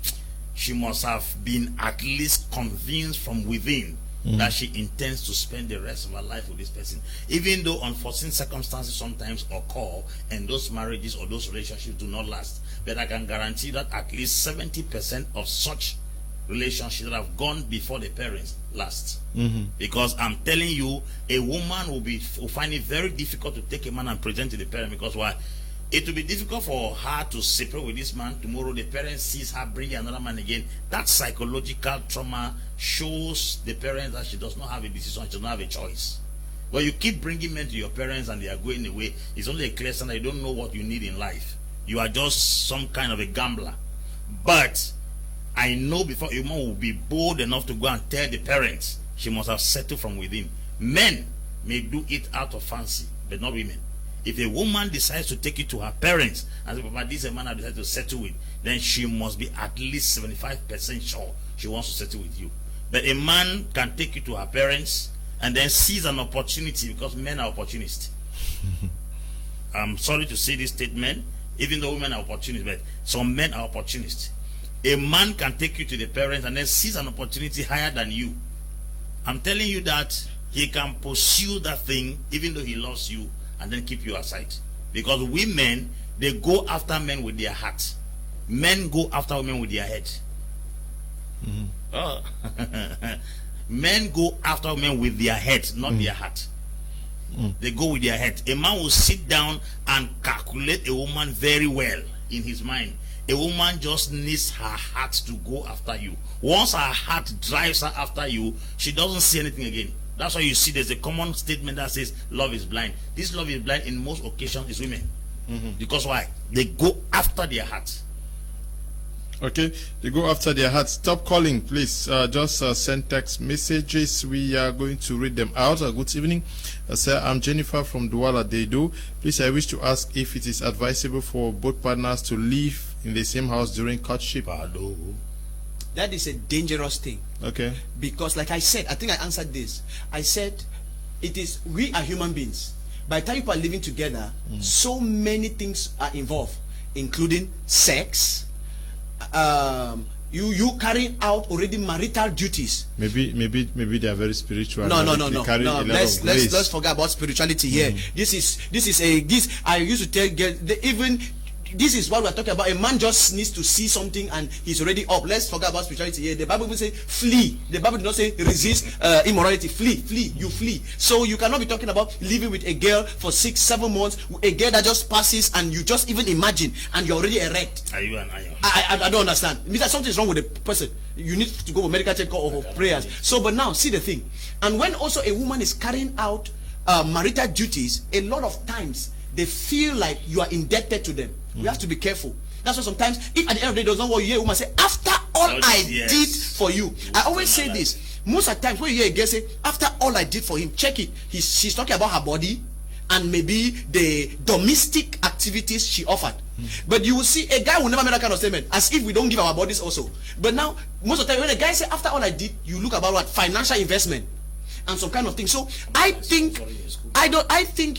Speaker 2: she must have been at least convinced from within that she intends to spend the rest of her life with this person, even though unforeseen circumstances sometimes occur and those marriages or those relationships do not last. But I can guarantee that at least 70% of such relationships that have gone before the parents last. Because I'm telling you, a woman will find it very difficult to take a man and present to the parent. Because why? It will be difficult for her to separate with this man. Tomorrow the parent sees her bringing another man again. That psychological trauma shows the parents that she does not have a decision, she does not have a choice. When you keep bringing men to your parents and they are going away, it's only a clear sign that you don't know what you need in life. You are just some kind of a gambler. But I know before a woman will be bold enough to go and tell the parents, she must have settled from within. Men may do it out of fancy, but not women. If a woman decides to take it to her parents and say, Papa, this is a man I decided to settle with, then she must be at least 75% sure she wants to settle with you. But a man can take you to her parents and then seize an opportunity, because men are opportunists. I'm sorry to say this statement, even though women are opportunists, but some men are opportunists. A man can take you to the parents and then seize an opportunity higher than you. I'm telling you that he can pursue that thing even though he loves you, and then keep you aside. Because women, they go after men with their heart. Men go after women with their head. Men go after women with their head, not their heart. They go with their head. A man will sit down and calculate a woman very well in his mind. A woman just needs her heart to go after you. Once her heart drives her after you, she doesn't see anything again. That's why you see there's a common statement that says love is blind. This love is blind in most occasions is women. Because why? They go after their heart.
Speaker 1: Okay, they go after their heart. Stop calling, please. Just send text messages. We are going to read them out. Good evening. Sir, I'm Jennifer from Douala Dedo. Please, I wish to ask if it is advisable for both partners to live in the same house during courtship.
Speaker 3: That is a dangerous thing.
Speaker 1: Okay.
Speaker 3: Because like I said, I think I answered this. I said, we are human beings. By the time people are living together, so many things are involved, including sex, you carrying out already marital duties.
Speaker 1: Maybe they are very spiritual.
Speaker 3: No. Let's forget about spirituality here. This I used to tell girls, even this is what we're talking about. A man just needs to see something and he's already up. Let's forget about spirituality here. The Bible will say flee. The Bible does not say resist immorality. Flee. You flee. So you cannot be talking about living with a girl for 6-7 months, a girl that just passes and you just even imagine and you're already erect.
Speaker 2: Are you an iron?
Speaker 3: I don't understand. It means that something is wrong with the person. You need to go for medical check or prayers. So, but now see the thing. And when also a woman is carrying out marital duties, a lot of times they feel like you are indebted to them. We have to be careful. That's why sometimes, if at the end of the day does not what you hear a woman say, after all I did for you. I always say this. Most of the times when you hear a girl say, after all I did for him, check it. She's talking about her body and maybe the domestic activities she offered. But you will see a guy will never make that kind of statement, as if we don't give our bodies also. But now, most of the time when a guy say, after all I did, you look about what? Financial investment and some kind of thing. So I think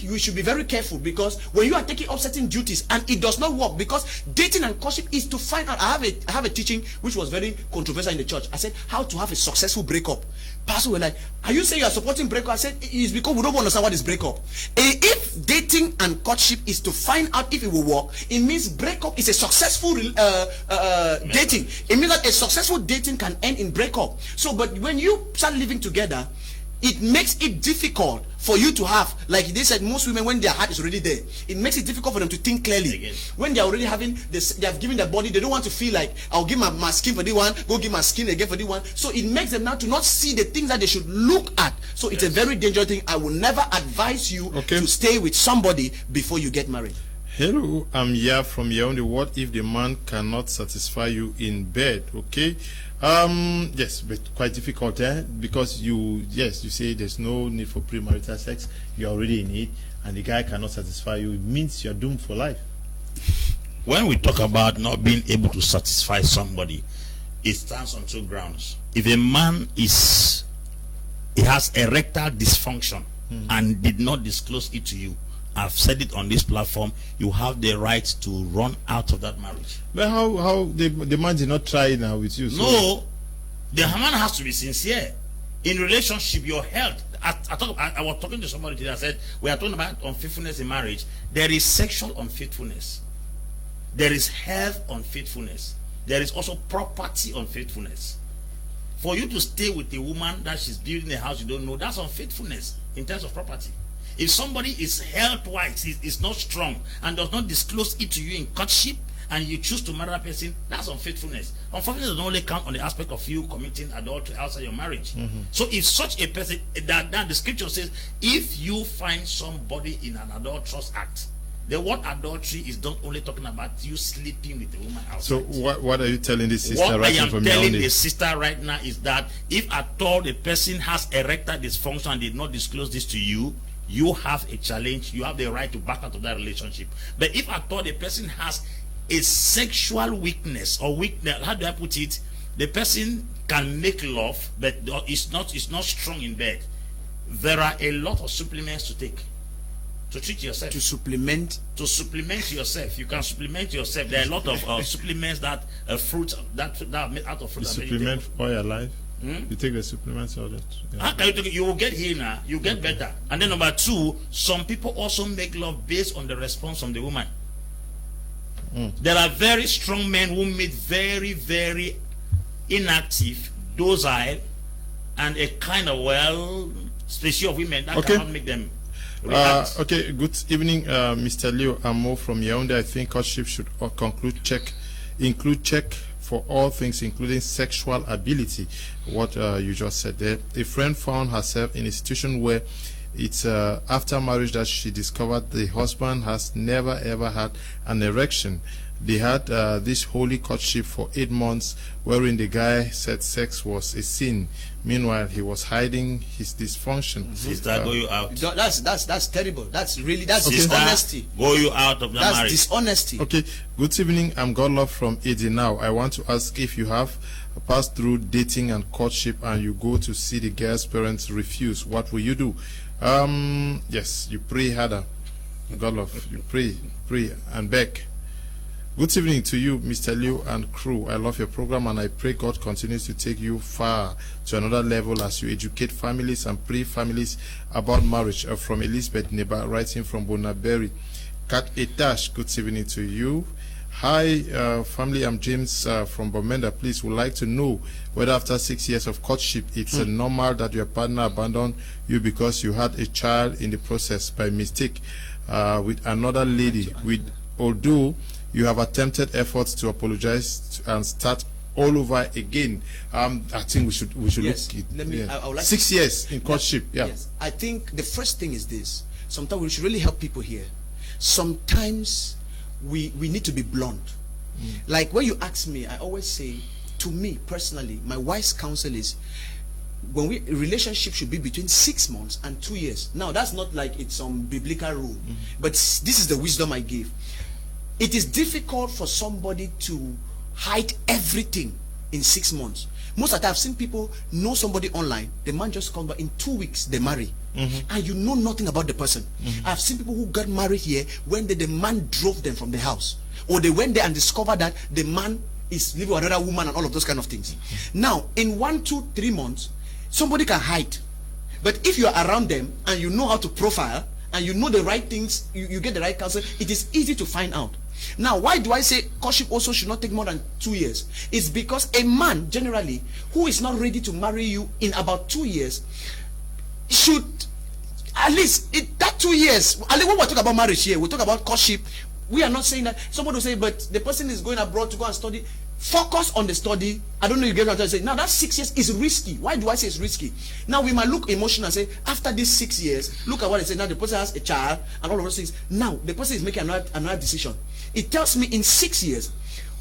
Speaker 3: you should be very careful, because when you are taking up certain duties and it does not work, because dating and courtship is to find out. I have a teaching which was very controversial in the church. I said how to have a successful breakup. Pastor were like, are you saying you are supporting breakup? I said it's because we don't understand what is breakup. If dating and courtship is to find out if it will work, it means breakup is a successful dating. It means that a successful dating can end in breakup. So but when you start living together, it makes it difficult for you to have, like they said, most women, when their heart is already there, it makes it difficult for them to think clearly. Again. When they are already having this, they have given their body, they don't want to feel like, I'll give my skin for the one, go give my skin again for the one. So it makes them now to not see the things that they should look at. So it's a very dangerous thing. I will never advise you to stay with somebody before you get married.
Speaker 1: Hello, I'm here from Yaoundé. What if the man cannot satisfy you in bed? Okay. Yes, but quite difficult, because you say there's no need for premarital sex, you're already in it, and the guy cannot satisfy you. It means you're doomed for life.
Speaker 2: When we talk about not being able to satisfy somebody, it stands on two grounds. If a man has erectile dysfunction and did not disclose it to you, I've said it on this platform, you have the right to run out of that marriage.
Speaker 1: But how the man did not try now with you? So.
Speaker 2: No, the man has to be sincere. In relationship, your health. I was talking to somebody today. I said, we are talking about unfaithfulness in marriage. There is sexual unfaithfulness. There is health unfaithfulness. There is also property unfaithfulness. For you to stay with a woman that she's building a house you don't know, that's unfaithfulness in terms of property. If somebody is health-wise, is not strong, and does not disclose it to you in courtship, and you choose to marry that person, that's unfaithfulness. Unfaithfulness doesn't only count on the aspect of you committing adultery outside your marriage. So if such a person, that the scripture says, if you find somebody in an adulterous act, the word adultery is not only talking about you sleeping with a woman outside.
Speaker 1: So what are you telling this sister
Speaker 2: what
Speaker 1: right
Speaker 2: I am
Speaker 1: from
Speaker 2: telling
Speaker 1: Yaoundé?
Speaker 2: the sister right now is that if at all the person has erectile dysfunction and did not disclose this to you, you have a challenge. You have the right to back out of that relationship. But if at all the person has a sexual weakness or weakness, how do I put it? The person can make love, but it's not strong in bed. There are a lot of supplements to take to treat yourself. To supplement yourself. You can supplement yourself. There are a lot of supplements that fruit that are made out of fruit.
Speaker 1: You supplement for your life. You take the supplements or that? Yeah.
Speaker 2: How can you take it? You will get here now. You get better. And then number two, some people also make love based on the response from the woman. There are very strong men who made very, very inactive, docile, and a kind of species of women that cannot make them react.
Speaker 1: Okay, good evening, Mr. Leo Ambe from Yaoundé. I think courtship should include check for all things, including sexual ability. What you just said there. A friend found herself in a situation where it's after marriage that she discovered the husband has never ever had an erection. They had this holy courtship for 8 months, wherein the guy said sex was a sin. Meanwhile, he was hiding his dysfunction.
Speaker 2: Sister, go you out.
Speaker 3: That's terrible. That's
Speaker 2: Sister,
Speaker 3: dishonesty.
Speaker 2: Go you out of the
Speaker 3: That's
Speaker 2: marriage.
Speaker 3: dishonesty.
Speaker 1: Okay, good evening. I'm Godlove from AD now. I want to ask if you have passed through dating and courtship and you go to see the girl's parents refuse, what will you do? Yes, you pray harder. Godlove, you pray and beg. Good evening to you, Mr. Leo and crew. I love your program and I pray God continues to take you far to another level as you educate families and pray families about marriage. From Elizabeth Neba, writing from Bonaberry. Kat Etash, good evening to you. Hi, family, I'm James from Bomenda. Please, would like to know whether after 6 years of courtship, it's normal that your partner abandoned you because you had a child in the process by mistake with another lady, although you have attempted efforts to apologize and start all over again. I think we should
Speaker 3: Yes.
Speaker 1: look
Speaker 3: Let me.
Speaker 1: yeah.
Speaker 3: I would like
Speaker 1: 6 years in courtship. Yeah.
Speaker 3: Yes. I think the first thing is this. Sometimes we should really help people here. Sometimes we need to be blunt. Like when you ask me, I always say, to me personally, my wise counsel is, when a relationship should be between 6 months and 2 years. Now that's not like it's some biblical rule, but this is the wisdom I give. It is difficult for somebody to hide everything in 6 months. Most of the time, I've seen people know somebody online. The man just comes back in 2 weeks, they marry, and you know nothing about the person. I've seen people who got married here when the man drove them from the house, or they went there and discovered that the man is living with another woman and all of those kind of things. Now, in 1, 2, 3 months, somebody can hide, but if you are around them and you know how to profile and you know the right things, you get the right counsel, it is easy to find out. Now, why do I say courtship also should not take more than 2 years? It's because a man generally who is not ready to marry you in about 2 years should at least that 2 years. At least when we talk about marriage here, we talk about courtship. We are not saying that somebody will say, but the person is going abroad to go and study. Focus on the study. I don't know if you get what I'm trying to say. Now that 6 years is risky. Why do I say it's risky? Now we might look emotional and say, after these 6 years, look at what I say. Now the person has a child and all of those things. Now the person is making another decision. It tells me in 6 years,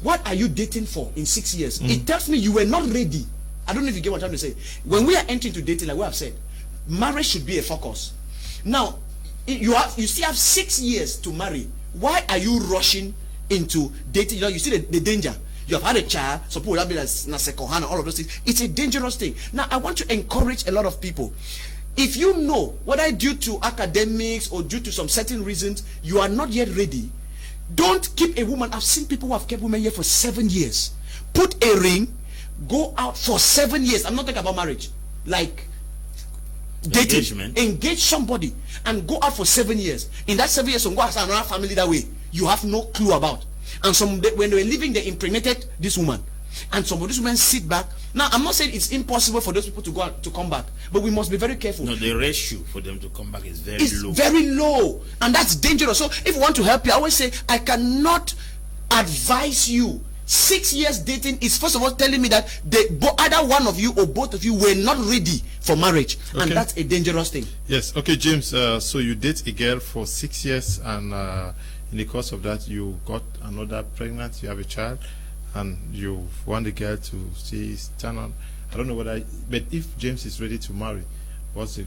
Speaker 3: what are you dating for in 6 years? It tells me you were not ready. I don't know if you get what I'm trying to say. When we are entering into dating, like what I've said, marriage should be a focus. Now, you still have 6 years to marry. Why are you rushing into dating? You know, you see the danger. You have had a child, so people will be like second hand and all of those things. It's a dangerous thing. Now, I want to encourage a lot of people. If you know, whether due to academics or due to some certain reasons, you are not yet ready, don't keep a woman. I've seen people who have kept women here for 7 years. Put a ring, go out for 7 years. I'm not talking about marriage. Like dating. Engage somebody and go out for 7 years. In that 7 years, some go have another family that way you have no clue about. And when they were living, they impregnated this woman. And some of these women sit back. Now, I'm not saying it's impossible for those people to go out, to come back, but we must be very careful.
Speaker 2: No, the ratio for them to come back is very low.
Speaker 3: It's very low, and that's dangerous. So, if you want to help you, I always say I cannot advise you. 6 years dating is first of all telling me that either one of you or both of you were not ready for marriage, and that's a dangerous thing.
Speaker 1: Yes. Okay, James. So you date a girl for 6 years, and in the course of that, you got another pregnant. You have a child, and you want the girl to stand on. I don't know whether, but if James is ready to marry, what's the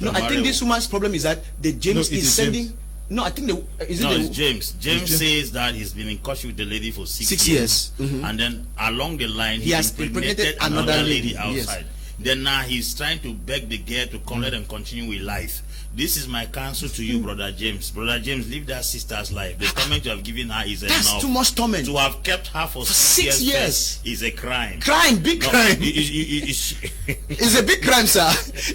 Speaker 3: No, I think this woman's problem is that James is sending.
Speaker 1: James.
Speaker 3: No, I think
Speaker 2: it's James. James says that he's been in courtship with the lady for 6
Speaker 3: years.
Speaker 2: And then along the line
Speaker 3: he has impregnated another lady outside.
Speaker 2: Yes. Then now he's trying to beg the girl to come let them continue with life. This is my counsel to you, Brother James. Brother James, live that sister's life. The torment you have given her is enough.
Speaker 3: That's too much torment.
Speaker 2: To have kept her for 6 years is a crime.
Speaker 3: Big crime. It's a big crime, sir.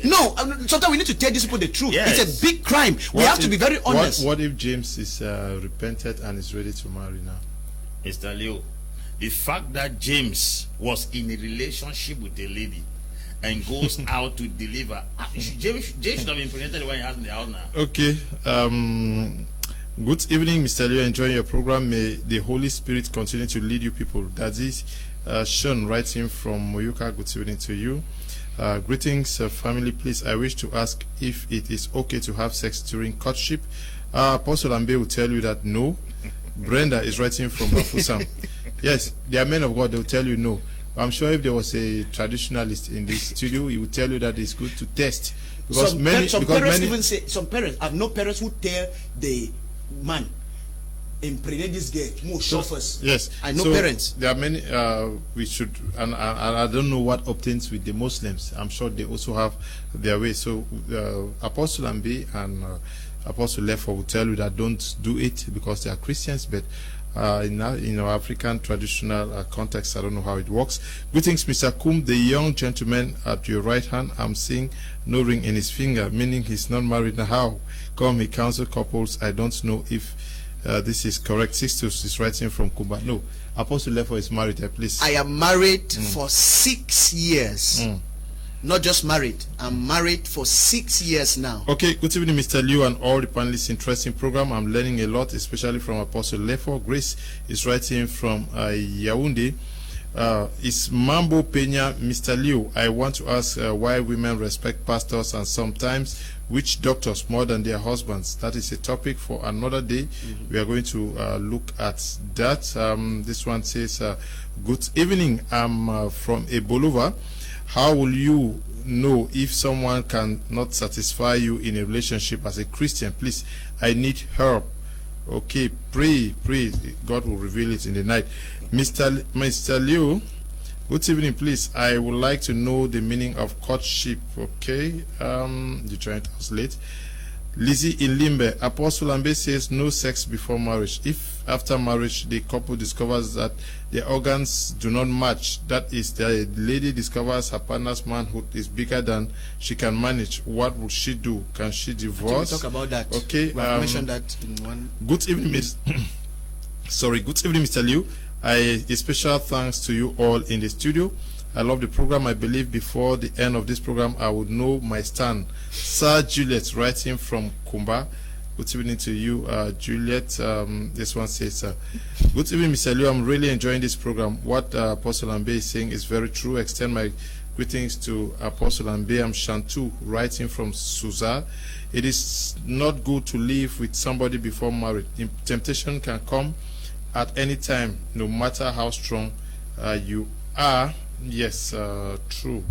Speaker 3: No, sometimes we need to tell these people the truth. Yes. It's a big crime. We have to be very honest.
Speaker 1: What if James is repented and is ready to marry now?
Speaker 2: Mr. Leo, the fact that James was in a relationship with a lady and goes out to deliver. James should have been pregnant when he has in the house now.
Speaker 1: Okay. Good evening, Mr. Leo. Enjoying your program. May the Holy Spirit continue to lead you people. That is Sean writing from Moyuka. Good evening to you. Greetings, family. Please, I wish to ask if it is okay to have sex during courtship. Apostle Ambe will tell you that no. Brenda is writing from Bafusam. Yes, there are men of God, they'll tell you no. I'm sure if there was a traditionalist in this studio, he would tell you that it's good to test. Because
Speaker 3: some parents even say, some parents, I have no parents who tell the man, impregnate this girl, more chauffeurs.
Speaker 1: Yes.
Speaker 3: I know
Speaker 1: so
Speaker 3: parents.
Speaker 1: There are many, we should, and I don't know what obtains with the Muslims. I'm sure they also have their way. So Apostle Ambe and Apostle Lefoh will tell you that don't do it because they are Christians, but in our African traditional context, I don't know how it works. Greetings, Mr. KUM, the young gentleman at your right hand. I'm seeing no ring in his finger, meaning he's not married. Now, how come he counsel couples? I don't know if this is correct. Sisters is writing from Cuba. No, Apostle Lefoh is married. Please.
Speaker 3: I am married for 6 years. Not just married. I'm married for 6 years now.
Speaker 1: Okay, good evening, Mr. Liu, and all the panelists. Interesting program. I'm learning a lot, especially from Apostle Lefoh. Grace is writing from Yaoundé. It's Mambo Peña. Mr. Liu, I want to ask why women respect pastors and sometimes witch doctors more than their husbands. That is a topic for another day. We are going to look at that. This one says, good evening. I'm from Ebolova. How will you know if someone cannot satisfy you in a relationship as a Christian? Please, I need help. Okay, pray. God will reveal it in the night. Mr. Liu, good evening, please. I would like to know the meaning of courtship. Okay, you're trying to translate. Lizzie in Limbe, Apostle Ambe says no sex before marriage. If after marriage the couple discovers that their organs do not match, that is, the lady discovers her partner's manhood is bigger than she can manage, what will she do? Can she divorce?
Speaker 3: We'll talk about that.
Speaker 1: Okay,
Speaker 3: we have mentioned that in one.
Speaker 1: Good evening, Miss. Sorry, good evening, Mr. Liu. A special thanks to you all in the studio. I love the program. I believe before the end of this program, I would know my stand. Sir Juliet, writing from Kumba. Good evening to you, Juliet. This one says, good evening, Mr. Liu. I'm really enjoying this program. What Apostle Ambe is saying is very true. Extend my greetings to Apostle Ambe. I'm Shantu, writing from Suza. It is not good to live with somebody before marriage. Temptation can come at any time, no matter how strong you are. Yes, true.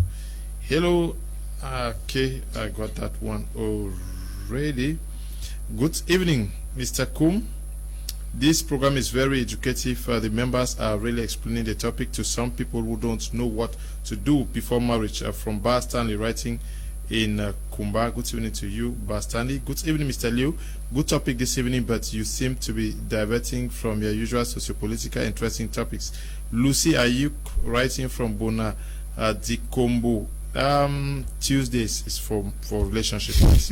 Speaker 1: Hello. Okay, I got that one already. Good evening, Mr. KUM. This program is very educative. The members are really explaining the topic to some people who don't know what to do before marriage. From Bar Stanley, writing in Kumba. Good evening to you, Bar Stanley. Good evening, Mr. Liu. Good topic this evening, but you seem to be diverting from your usual sociopolitical interesting topics. Lucy Ayuk, writing from Bona Dikombo. Tuesdays is for relationships.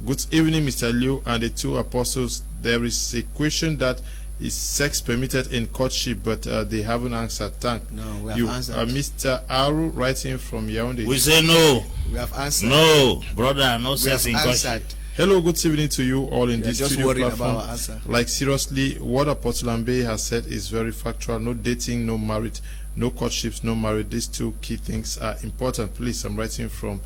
Speaker 1: Good evening, Mr. Liu and the two apostles. There is a question that is sex permitted in courtship, but they haven't answered.
Speaker 3: No, we have answered.
Speaker 1: Mr. Aru, writing from Yaoundé.
Speaker 2: We say no.
Speaker 3: We have answered.
Speaker 2: No, brother, no sex in courtship.
Speaker 1: Hello, good evening to you all in this studio platform.
Speaker 3: About our answer.
Speaker 1: Like, seriously, what Apostle Ambe has said is very factual. No dating, no marriage, no courtships, no marriage. These two key things are important. Please, I'm writing from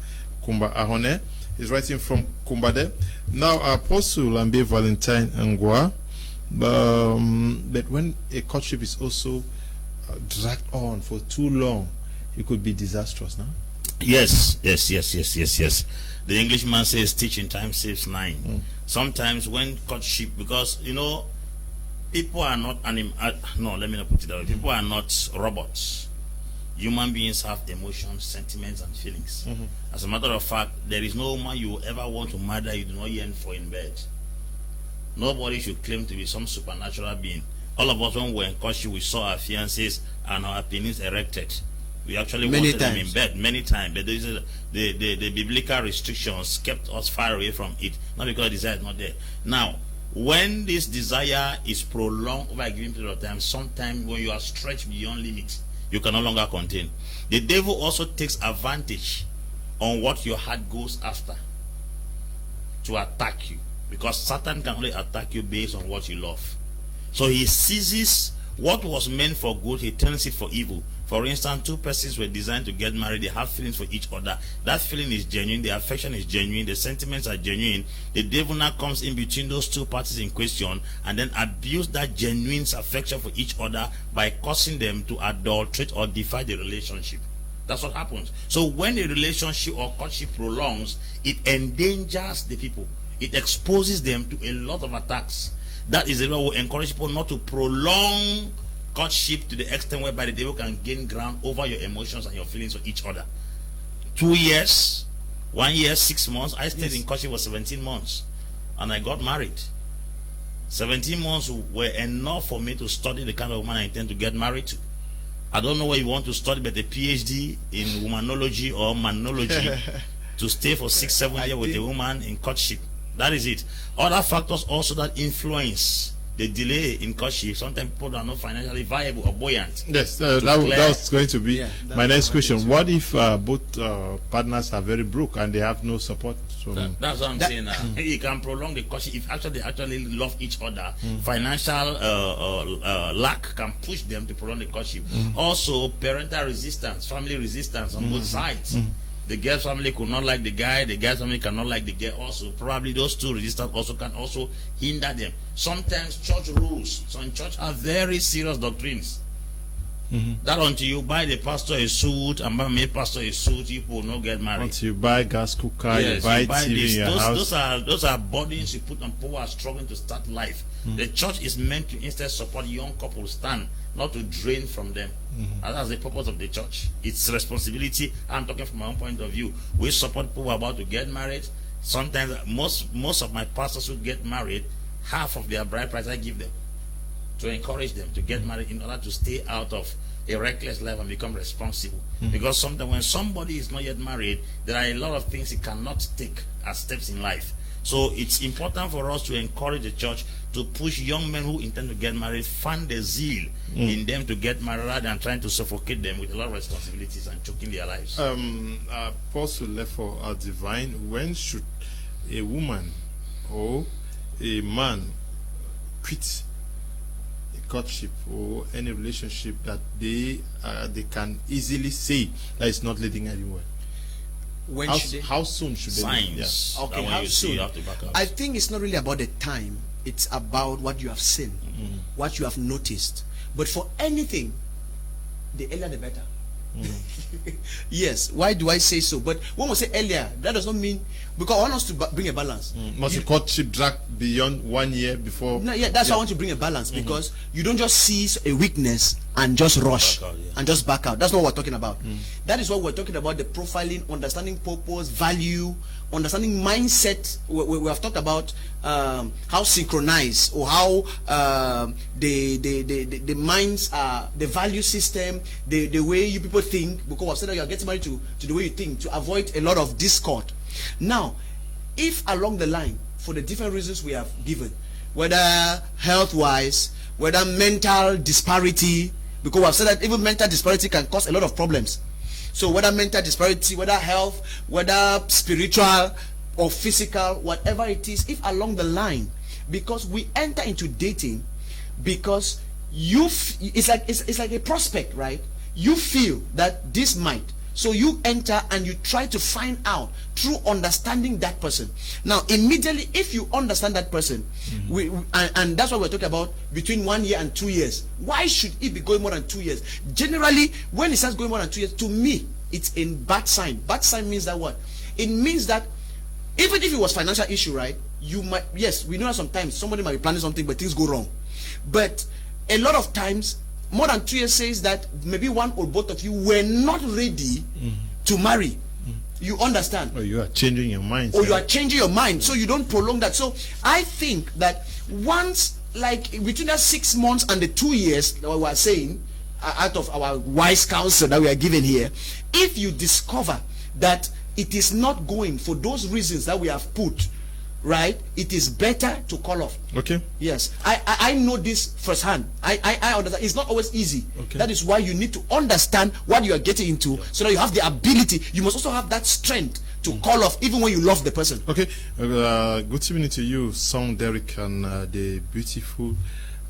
Speaker 1: Kumba Ahone. He's writing from Kumbade. Now, Apostle Ambe Valentine Ngwa. But when a courtship is also dragged on for too long, it could be disastrous, no?
Speaker 2: Yes. The Englishman says teaching time saves 9. Sometimes when courtship, because people are not no, let me not put it that way. People are not robots. Human beings have emotions, sentiments, and feelings. As a matter of fact, there is no woman you ever want to murder you do not yearn for in bed. Nobody should claim to be some supernatural being. All of us, when we were in courtship, we saw our fiancés and our penis erected. We actually wanted them in bed many times, but the biblical restrictions kept us far away from it, not because the desire is not there. Now, when this desire is prolonged over a given period of time, sometimes when you are stretched beyond limits, you can no longer contain. The devil also takes advantage on what your heart goes after to attack you, because Satan can only attack you based on what you love. So he seizes what was meant for good, he turns it for evil For instance, two persons were designed to get married. They have feelings for each other. That feeling is genuine. The affection is genuine. The sentiments are genuine. The devil now comes in between those two parties in question and then abuse that genuine affection for each other by causing them to adulterate or defy the relationship. That's what happens. So when a relationship or courtship prolongs, it endangers the people. It exposes them to a lot of attacks. That is the way we encourage people not to prolong courtship to the extent whereby the devil can gain ground over your emotions and your feelings for each other. 2 years, 1 year, 6 months. I stayed in courtship for 17 months and I got married. 17 months were enough for me to study the kind of woman I intend to get married to. I don't know what you want to study, but a PhD in womanology or manology to stay for 6-7 years with a woman in courtship. That is it. Other factors also that influence the delay in courtship. Sometimes people are not financially viable or buoyant.
Speaker 1: Yes, that was going to be my next question. What if both partners are very broke and they have no support?
Speaker 2: That's what I'm saying. You can prolong the courtship if they actually love each other. Financial lack can push them to prolong the courtship. Also, parental resistance, family resistance on both sides. The girl's family could not like the guy, the guy's family cannot like the girl also. Probably those two resistance also can also hinder them. Sometimes church rules. Some church have very serious doctrines. That until you buy the pastor a suit and buy me pastor a suit, you will not get married.
Speaker 1: Until you buy gas cooker, you buy TV in your house.
Speaker 2: Those are burdens you put on people who are struggling to start life. The church is meant to instead support young couples stand, not to drain from them. And that's the purpose of the church. It's responsibility. I'm talking from my own point of view. We support people who are about to get married. Sometimes most of my pastors who get married, half of their bride price I give them to encourage them to get married in order to stay out of a reckless life and become responsible. Because sometimes when somebody is not yet married, there are a lot of things he cannot take as steps in life. So it's important for us to encourage the church to push young men who intend to get married, find the zeal in them to get married rather than trying to suffocate them with a lot of responsibilities and choking their lives.
Speaker 1: Apostle Lefoh, Divine, when should a woman or a man quit a courtship or any relationship that they can easily say that it's not leading anywhere? How soon should they?
Speaker 2: Signs.
Speaker 3: Okay, how soon? I think it's not really about the time. It's about what you have seen, what you have noticed. But for anything, the earlier the better. Yes. Why do I say so? But when we say earlier, that does not mean, because I want us to bring a balance.
Speaker 1: Must the courtship drag beyond 1 year before?
Speaker 3: No, that's why I want to bring a balance, because you don't just see a weakness and just rush and just back out. That's not what we're talking about. That is what we're talking about: the profiling, understanding purpose, value, understanding mindset. We have talked about how synchronized or how the minds are, the value system, the way you people think, because I've said that you are getting married to the way you think, to avoid a lot of discord. Now, if along the line, for the different reasons we have given, whether health-wise, whether mental disparity, because I've said that even mental disparity can cause a lot of problems. So whether mental disparity, whether health, whether spiritual or physical, whatever it is, if along the line, because we enter into dating, because it's like a prospect, right? You feel that this might, so you enter and you try to find out through understanding that person. Now, immediately, if you understand that person, and that's what we're talking about, between 1 year and 2 years. Why should it be going more than 2 years? Generally, when it starts going more than 2 years, to me, it's a bad sign. Bad sign means that what? It means that even if it was financial issue, right? You might, yes, we know that sometimes somebody might be planning something, but things go wrong. But a lot of times, more than 2 years says that maybe one or both of you were not ready to marry. You understand?
Speaker 1: Or you are changing your mind.
Speaker 3: Or you are changing your mind, so you don't prolong that. So I think that once, like between that 6 months and the 2 years that we are saying, out of our wise counsel that we are given here, if you discover that it is not going for those reasons that we have put, right, it is better to call off.
Speaker 1: Okay.
Speaker 3: Yes, I know this firsthand. I understand. It's not always easy. Okay. That is why you need to understand what you are getting into, so that you have the ability. You must also have that strength to call off, even when you love the person.
Speaker 1: Okay. Good evening to you, Son Derek, and the beautiful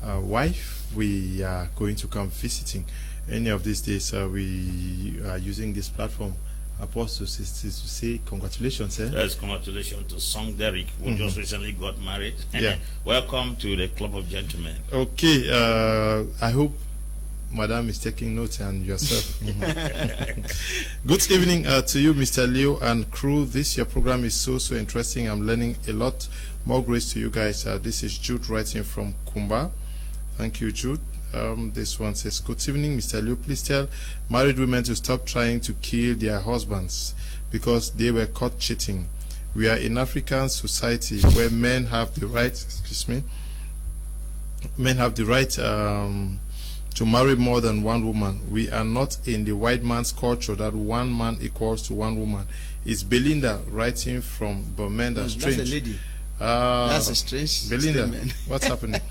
Speaker 1: wife. We are going to come visiting any of these days we are using this platform, Apostle, is to say congratulations.
Speaker 2: Yes, congratulations to Song Derek, who just recently got married.
Speaker 1: Yeah.
Speaker 2: Welcome to the Club of Gentlemen.
Speaker 1: Okay, I hope Madam is taking notes and yourself. Good evening to you, Mr. Leo and crew. This your program is so interesting. I'm learning a lot. More grace to you guys. This is Jude writing from Kumba. Thank you, Jude. This one says, good evening, Mr. Leo. Please tell married women to stop trying to kill their husbands because they were caught cheating. We are in African society where men have the right, to marry more than one woman. We are not in the white man's culture that one man equals to one woman. It's Belinda writing from Bermuda. Strange.
Speaker 3: That's a lady. That's a strange
Speaker 1: Belinda,
Speaker 3: statement.
Speaker 1: what's happening?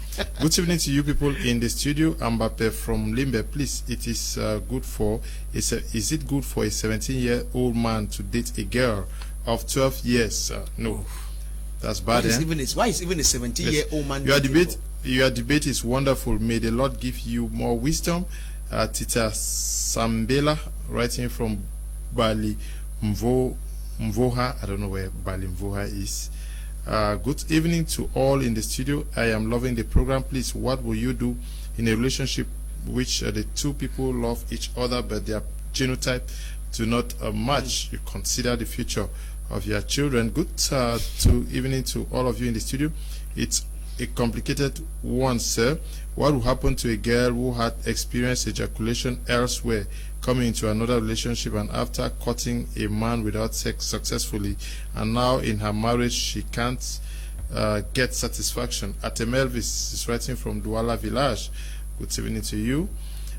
Speaker 1: Good evening to you people in the studio. Ambe from Limbe. Please, is it good for a 17-year-old man to date a girl of 12 years? No, that's bad.
Speaker 3: Why is even a 17-year-old man?
Speaker 1: Your debate is wonderful. May the Lord give you more wisdom. Tita Sambela writing from Bali Mvoha. I don't know where Bali Mvoha is. Good evening to all in the studio. I am loving the program. Please, what will you do in a relationship which the two people love each other but their genotype do not match? You consider the future of your children. Good evening to all of you in the studio. It's a complicated one, sir. What will happen to a girl who had experienced ejaculation elsewhere, coming into another relationship, and after cutting a man without sex successfully, and now in her marriage she can't get satisfaction? Atem Elvis is writing from Douala Village. Good evening to you.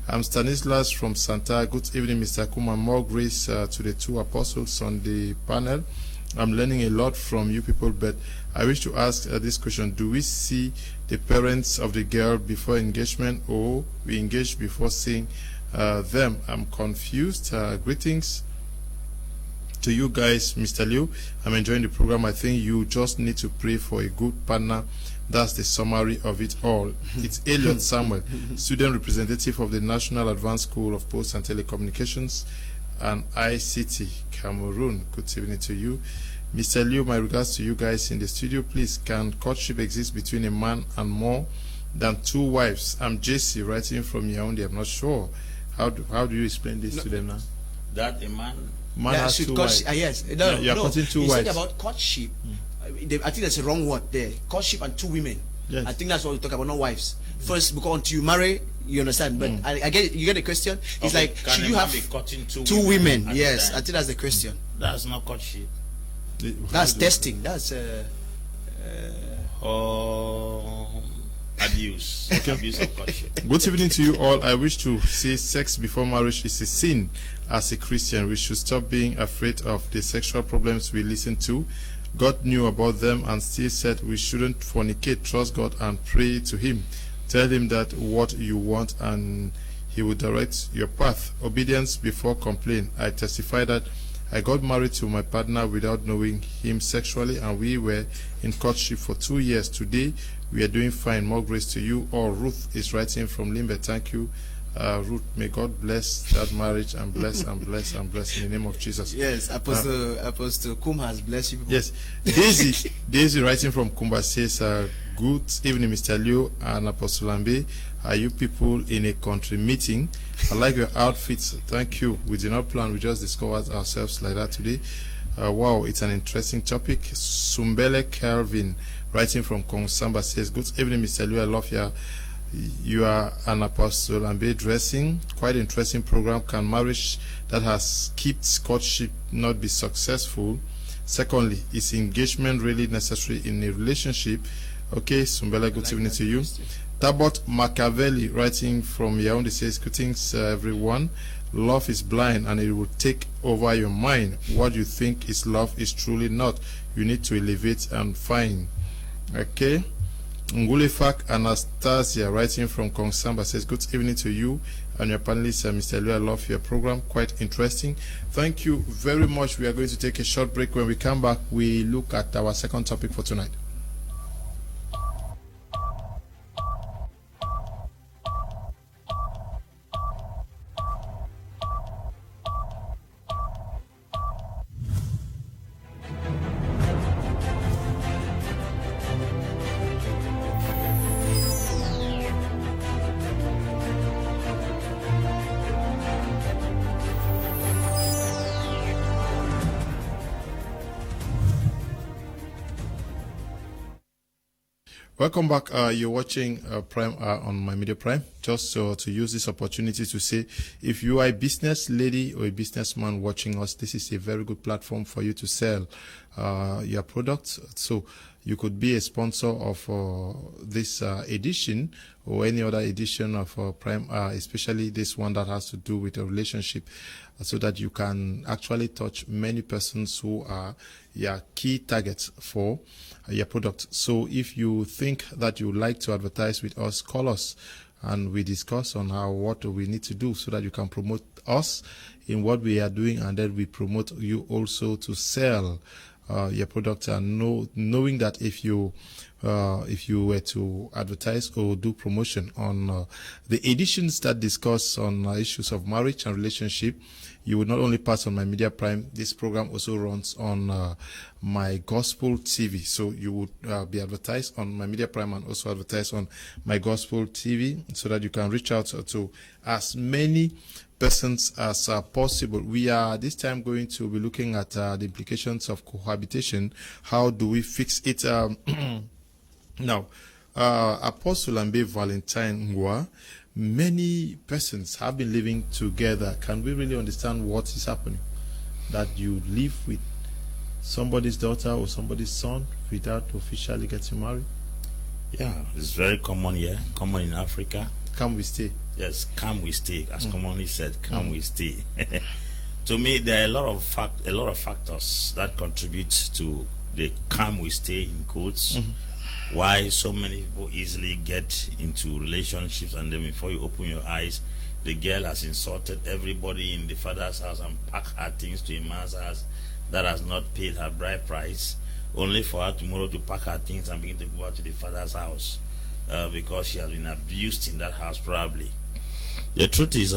Speaker 1: I'm Stanislas from Santa. Good evening, Mr. Kuma. More grace to the two apostles on the panel. I'm learning a lot from you people, but I wish to ask this question. Do we see the parents of the girl before engagement, or we engage before seeing them? I'm confused. Greetings to you guys, Mr. Liu. I'm enjoying the program. I think you just need to pray for a good partner. That's the summary of it all. It's Elliot Samuel, student representative of the National Advanced School of Post and Telecommunications and ICT, Cameroon. Good evening to you, Mr. Liu. My regards to you guys in the studio. Please, can courtship exist between a man and more than two wives? I'm JC writing from Yaoundé. I'm not sure. How do you explain this to them now?
Speaker 2: That a man
Speaker 1: has two wives.
Speaker 3: Yes.
Speaker 1: You're cutting two wives.
Speaker 3: Talking about courtship. I think that's a wrong word there. Courtship and two women.
Speaker 1: Yes.
Speaker 3: I think that's what we talk about, not wives. First, because until you marry, you understand. But I get you get the question. It's like, should you have two women? Yes, I think that's the question.
Speaker 2: That's not courtship.
Speaker 3: That's testing. That's
Speaker 2: abuse. Okay. Abuse of courtship.
Speaker 1: Good evening to you all. I wish to say sex before marriage is a sin. As a Christian, we should stop being afraid of the sexual problems we listen to. God knew about them and still said we shouldn't fornicate. Trust God and pray to Him. Tell Him that what you want and He will direct your path. Obedience before complaint. I testify that I got married to my partner without knowing him sexually, and we were in courtship for 2 years. Today, we are doing fine. More grace to you all. Ruth is writing from Limbe. Thank you, Ruth. May God bless that marriage and bless and bless and bless in the name of Jesus.
Speaker 3: Yes, Apostle Kum has blessed you.
Speaker 1: Yes, Daisy writing from Kumba says, good evening, Mr. Leo and Apostle Ambe. Are you people in a country meeting? I like your outfits. Thank you. We did not plan. We just discovered ourselves like that today. Wow, it's an interesting topic. Sumbele Kelvin writing from Kongsamba says, good evening, Mr. Leo. I love you are an Apostle Ambe dressing. Quite interesting program. Can marriage that has kept courtship not be successful? Secondly, is engagement really necessary in a relationship? Okay, Sumbele, good evening to you. Tabot Machiavelli writing from Yaoundé says, greetings everyone. Love is blind and it will take over your mind. What you think is love is truly not. You need to elevate and find. Okay. Ngulefak Anastasia writing from Kongsamba says, good evening to you and your panelists, Mr. Liu. I love your program. Quite interesting. Thank you very much. We are going to take a short break. When we come back, we look at our second topic for tonight. Welcome back. You're watching Prime on My Media Prime. Just to use this opportunity to say, if you are a business lady or a businessman watching us, this is a very good platform for you to sell your products. So you could be a sponsor of this edition or any other edition of Prime, especially this one that has to do with a relationship, so that you can actually touch many persons who are your key targets for your product. So if you think that you would like to advertise with us, call us and we discuss on what we need to do so that you can promote us in what we are doing, and then we promote you also to sell your product. And knowing that if you were to advertise or do promotion on the editions that discuss on issues of marriage and relationship, you will not only pass on My Media Prime, this program also runs on My Gospel TV. So you would be advertised on My Media Prime and also advertised on My Gospel TV, so that you can reach out to as many persons as possible. We are this time going to be looking at the implications of cohabitation. How do we fix it? Now, Apostle Ambe, Valentine, many persons have been living together. Can we really understand what is happening? That you live with somebody's daughter or somebody's son without officially getting married?
Speaker 2: Yeah, it's very common here, common in Africa.
Speaker 1: Can we stay?
Speaker 2: Yes, can we stay? As commonly said, can we stay? To me, there are a lot of factors that contribute to the "can we stay" in quotes. Why so many people easily get into relationships, and then before you open your eyes, the girl has insulted everybody in the father's house and packed her things to a man's house that has not paid her bride price, only for her tomorrow to pack her things and begin to go out to the father's house because she has been abused in that house probably. The truth is,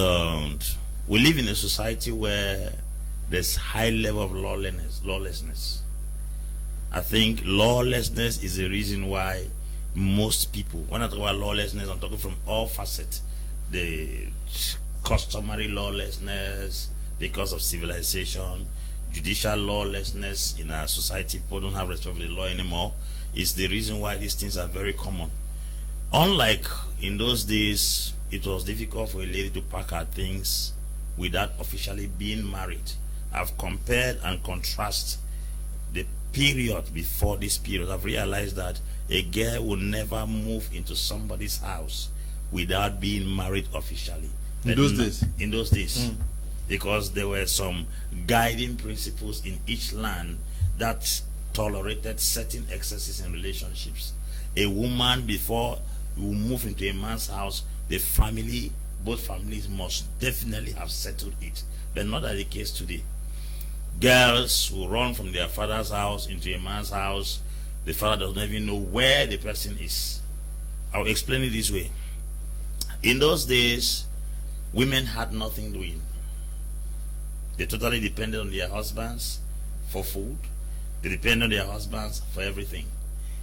Speaker 2: we live in a society where there's high level of lawlessness. I think lawlessness is the reason why most people, when I talk about lawlessness, I'm talking from all facets. The customary lawlessness because of civilization, judicial lawlessness in our society, people don't have respect for the law anymore, is the reason why these things are very common. Unlike in those days, it was difficult for a lady to pack her things without officially being married. I've compared and contrasted the period before this period. I've realized that a girl will never move into somebody's house without being married officially.
Speaker 1: In those days?
Speaker 2: Because there were some guiding principles in each land that tolerated certain excesses in relationships. A woman, before you move into a man's house, the family, both families must definitely have settled it. But not that the case today. Girls who run from their father's house into a man's house, the father does not even know where the person is. I'll explain it this way. In those days, women had nothing doing. They totally depended on their husbands for food. They depended on their husbands for everything.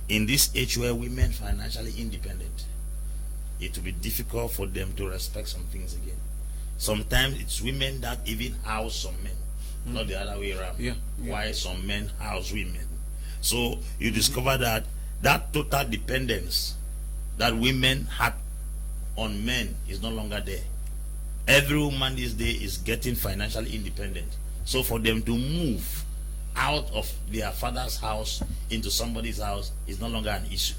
Speaker 2: In this age where women are financially independent, it will be difficult for them to respect some things again. Sometimes it's women that even house some men. Not the other way around. Why some men house women. So you discover that total dependence that women had on men is no longer there. Every woman this day is getting financially independent. So for them to move out of their father's house into somebody's house is no longer an issue.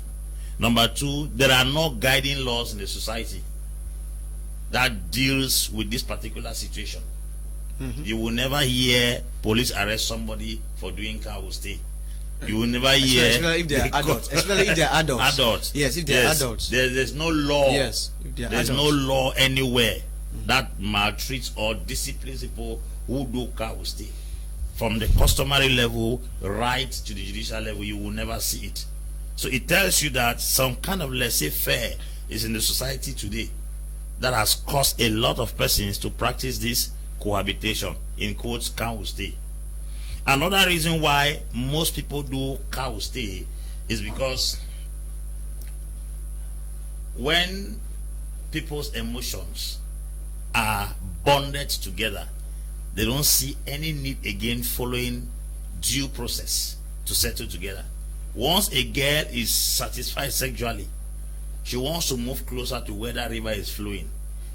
Speaker 2: Number two, there are no guiding laws in the society that deals with this particular situation. You will never hear police arrest somebody for doing car will stay. You will never hear,
Speaker 3: especially if they are adults. Especially if they are adults.
Speaker 2: Adults.
Speaker 3: Yes, if they are adults.
Speaker 2: There's no law.
Speaker 3: Yes, if they are
Speaker 2: there's
Speaker 3: adults.
Speaker 2: no law anywhere that maltreats or disciplines people who do car will stay. From the customary level right to the judicial level, you will never see it. So it tells you that some kind of laissez-faire is in the society today that has caused a lot of persons to practice this cohabitation, in quotes, can we stay. Another reason why most people do can we stay is because when people's emotions are bonded together, they don't see any need again following due process to settle together. Once a girl is satisfied sexually, she wants to move closer to where that river is flowing.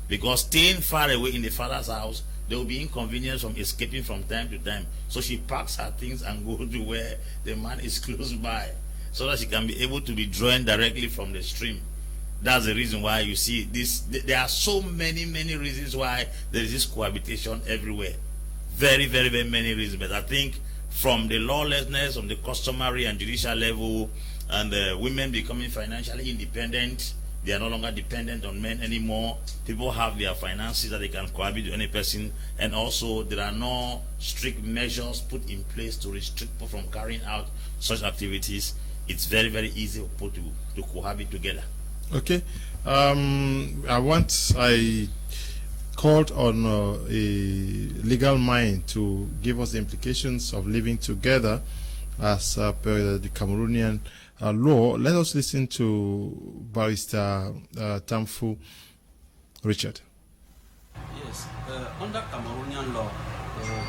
Speaker 2: Because staying far away in the father's house, there will be inconvenience from escaping from time to time. So she packs her things and goes to where the man is close by, so that she can be able to be drawn directly from the stream. That's the reason why you see this. There are so many reasons why there is this cohabitation everywhere. Very many reasons. But I think from the lawlessness, from the customary and judicial level, and women becoming financially independent, they are no longer dependent on men anymore. People have their finances that they can cohabit with any person, and also there are no strict measures put in place to restrict people from carrying out such activities. It's very easy for people to cohabit together.
Speaker 1: Okay. I called on a legal mind to give us the implications of living together as per the Cameroonian law. Let us listen to Barrister Tamfu Richard.
Speaker 4: Yes, under Cameroonian law,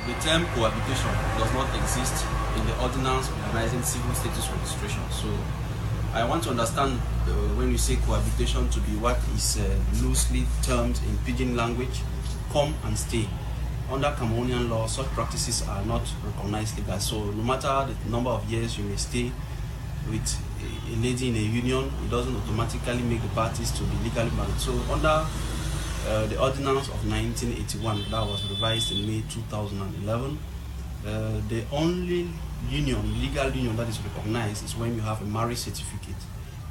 Speaker 4: the term cohabitation does not exist in the ordinance organizing civil status registration. So I want to understand when you say cohabitation to be what is loosely termed in pidgin language, come and stay. Under Cameroonian law, such practices are not recognized legal. So no matter the number of years you may stay with a lady in a union, it doesn't automatically make the parties to be legally married. So under the ordinance of 1981 that was revised in May 2011, the only legal union that is recognized is when you have a marriage certificate,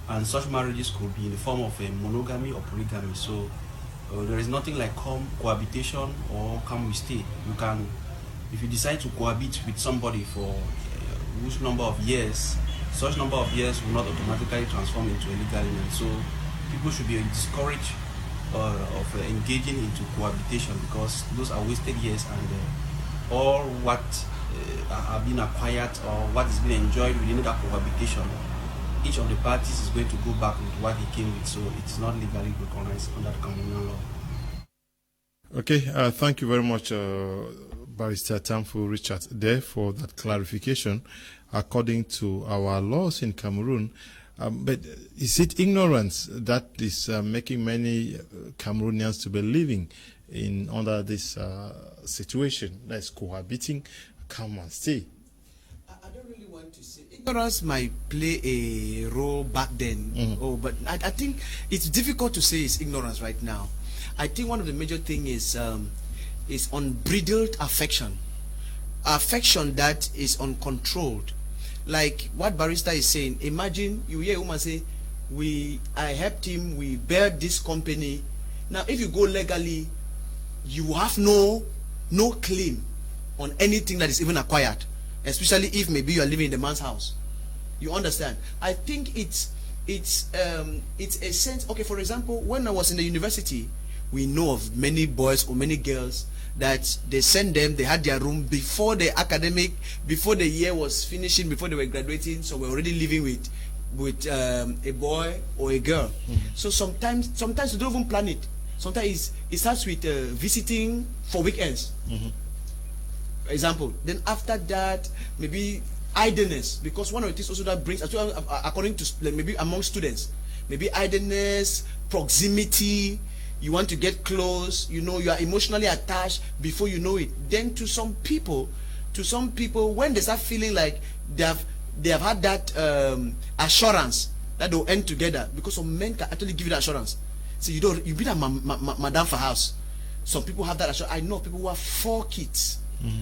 Speaker 4: and such marriages could be in the form of a monogamy or polygamy. So there is nothing like cohabitation or come we stay. You can, if you decide to cohabit with somebody for which number of years, such number of years will not automatically transform into a legal union. So people should be discouraged of engaging into cohabitation, because those are wasted years, and all what are being acquired or what is being enjoyed within that cohabitation, each of the parties is going to go back with what he came with. So it is not legally recognized under the Cameroonian law.
Speaker 1: Okay, thank you very much, Barrister Tamfu Richard, there for that clarification. According to our laws in Cameroon, but is it ignorance that is making many Cameroonians to be living under this situation, that is cohabiting, come and stay?
Speaker 3: I don't really want to say ignorance might play a role back then. But I think it's difficult to say it's ignorance right now. I think one of the major things is unbridled affection that is uncontrolled. Like what Barrister is saying, imagine you hear a woman say, I helped him, we bear this company. Now if you go legally, you have no claim on anything that is even acquired, especially if maybe you are living in the man's house. You understand? I think it's a sense. Okay, for example, when I was in the university, we know of many boys or many girls that they send them, they had their room before the year was finishing, before they were graduating, so we're already living with a boy or a girl. So sometimes you don't even plan it. Sometimes it starts with visiting for weekends. Example. Then after that, maybe idleness, because one of the things also that brings, according to maybe among students, maybe idleness, proximity. You want to get close, you are emotionally attached before you know it. Then to some people, when they start feeling like they have had that assurance that they'll end together, because some men can actually give you that assurance. So you be that madam for house. Some people have that assurance. I know people who have 4 kids,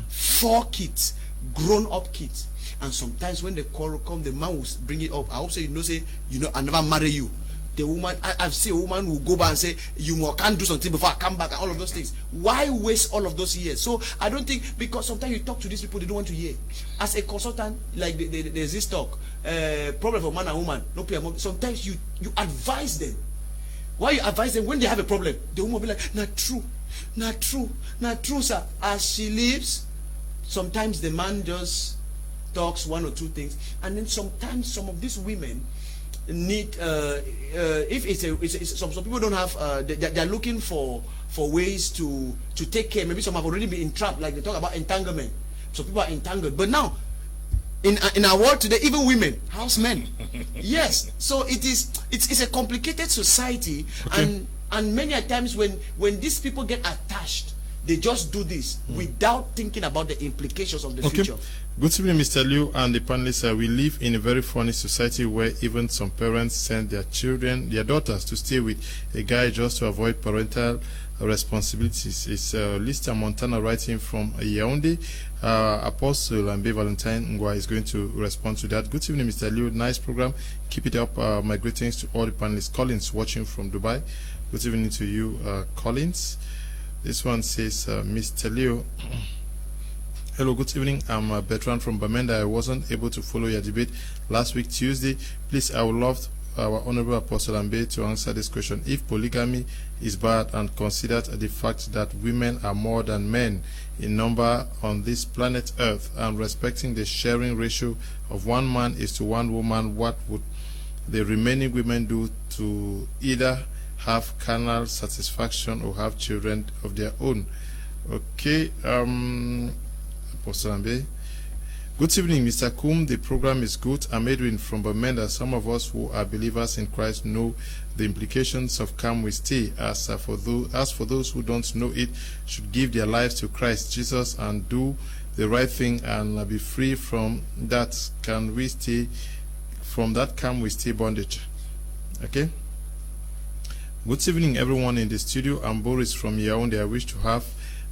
Speaker 3: 4 kids, grown-up kids, and sometimes when the quarrel come, the man will bring it up. I hope say I never marry you. The woman, I've seen a woman who go back and say, you can't do something before I come back, and all of those things. Why waste all of those years? So I don't think, because sometimes you talk to these people, they don't want to hear. As a consultant, like there's this talk, problem for man and woman, no pay. Sometimes you advise them. Why you advise them when they have a problem? The woman will be like, not true, sir. As she leaves, sometimes the man just talks 1 or 2 things, and then sometimes some of these women need if some people don't have they're looking for ways to take care. Maybe some have already been entrapped, like they talk about entanglement. So people are entangled, but now in our world today, even women house men. Yes, so it's a complicated society.
Speaker 1: Okay.
Speaker 3: And many a times when these people get attached, they just do this without thinking about the implications of the future.
Speaker 1: Good evening, Mr. Liu and the panelists. We live in a very funny society where even some parents send their children, their daughters, to stay with a guy just to avoid parental responsibilities. It's Lista Montana writing from Yaoundé. Apostle Ambe Valentine Ngwa is going to respond to that. Good evening, Mr. Liu. Nice program. Keep it up. My greetings to all the panelists. Collins watching from Dubai. Good evening to you, Collins. This one says, Mr. Leo, hello, good evening. I'm Bertrand from Bamenda. I wasn't able to follow your debate last week, Tuesday. Please, I would love our Honorable Apostle Ambe to answer this question. If polygamy is bad and considered the fact that women are more than men in number on this planet Earth, and respecting the sharing ratio of one man is to one woman, what would the remaining women do to either have carnal satisfaction or have children of their own? Okay, Apostle Ambe. Good evening, Mr. KUM. The program is good. I'm Edwin from Bamenda. Some of us who are believers in Christ know the implications of come we stay. As for those who don't know it, should give their lives to Christ Jesus and do the right thing and be free from that. Can we stay from that? Come we stay bondage? Okay. Good evening, everyone in the studio. I'm Boris from Yaoundé. I wish to have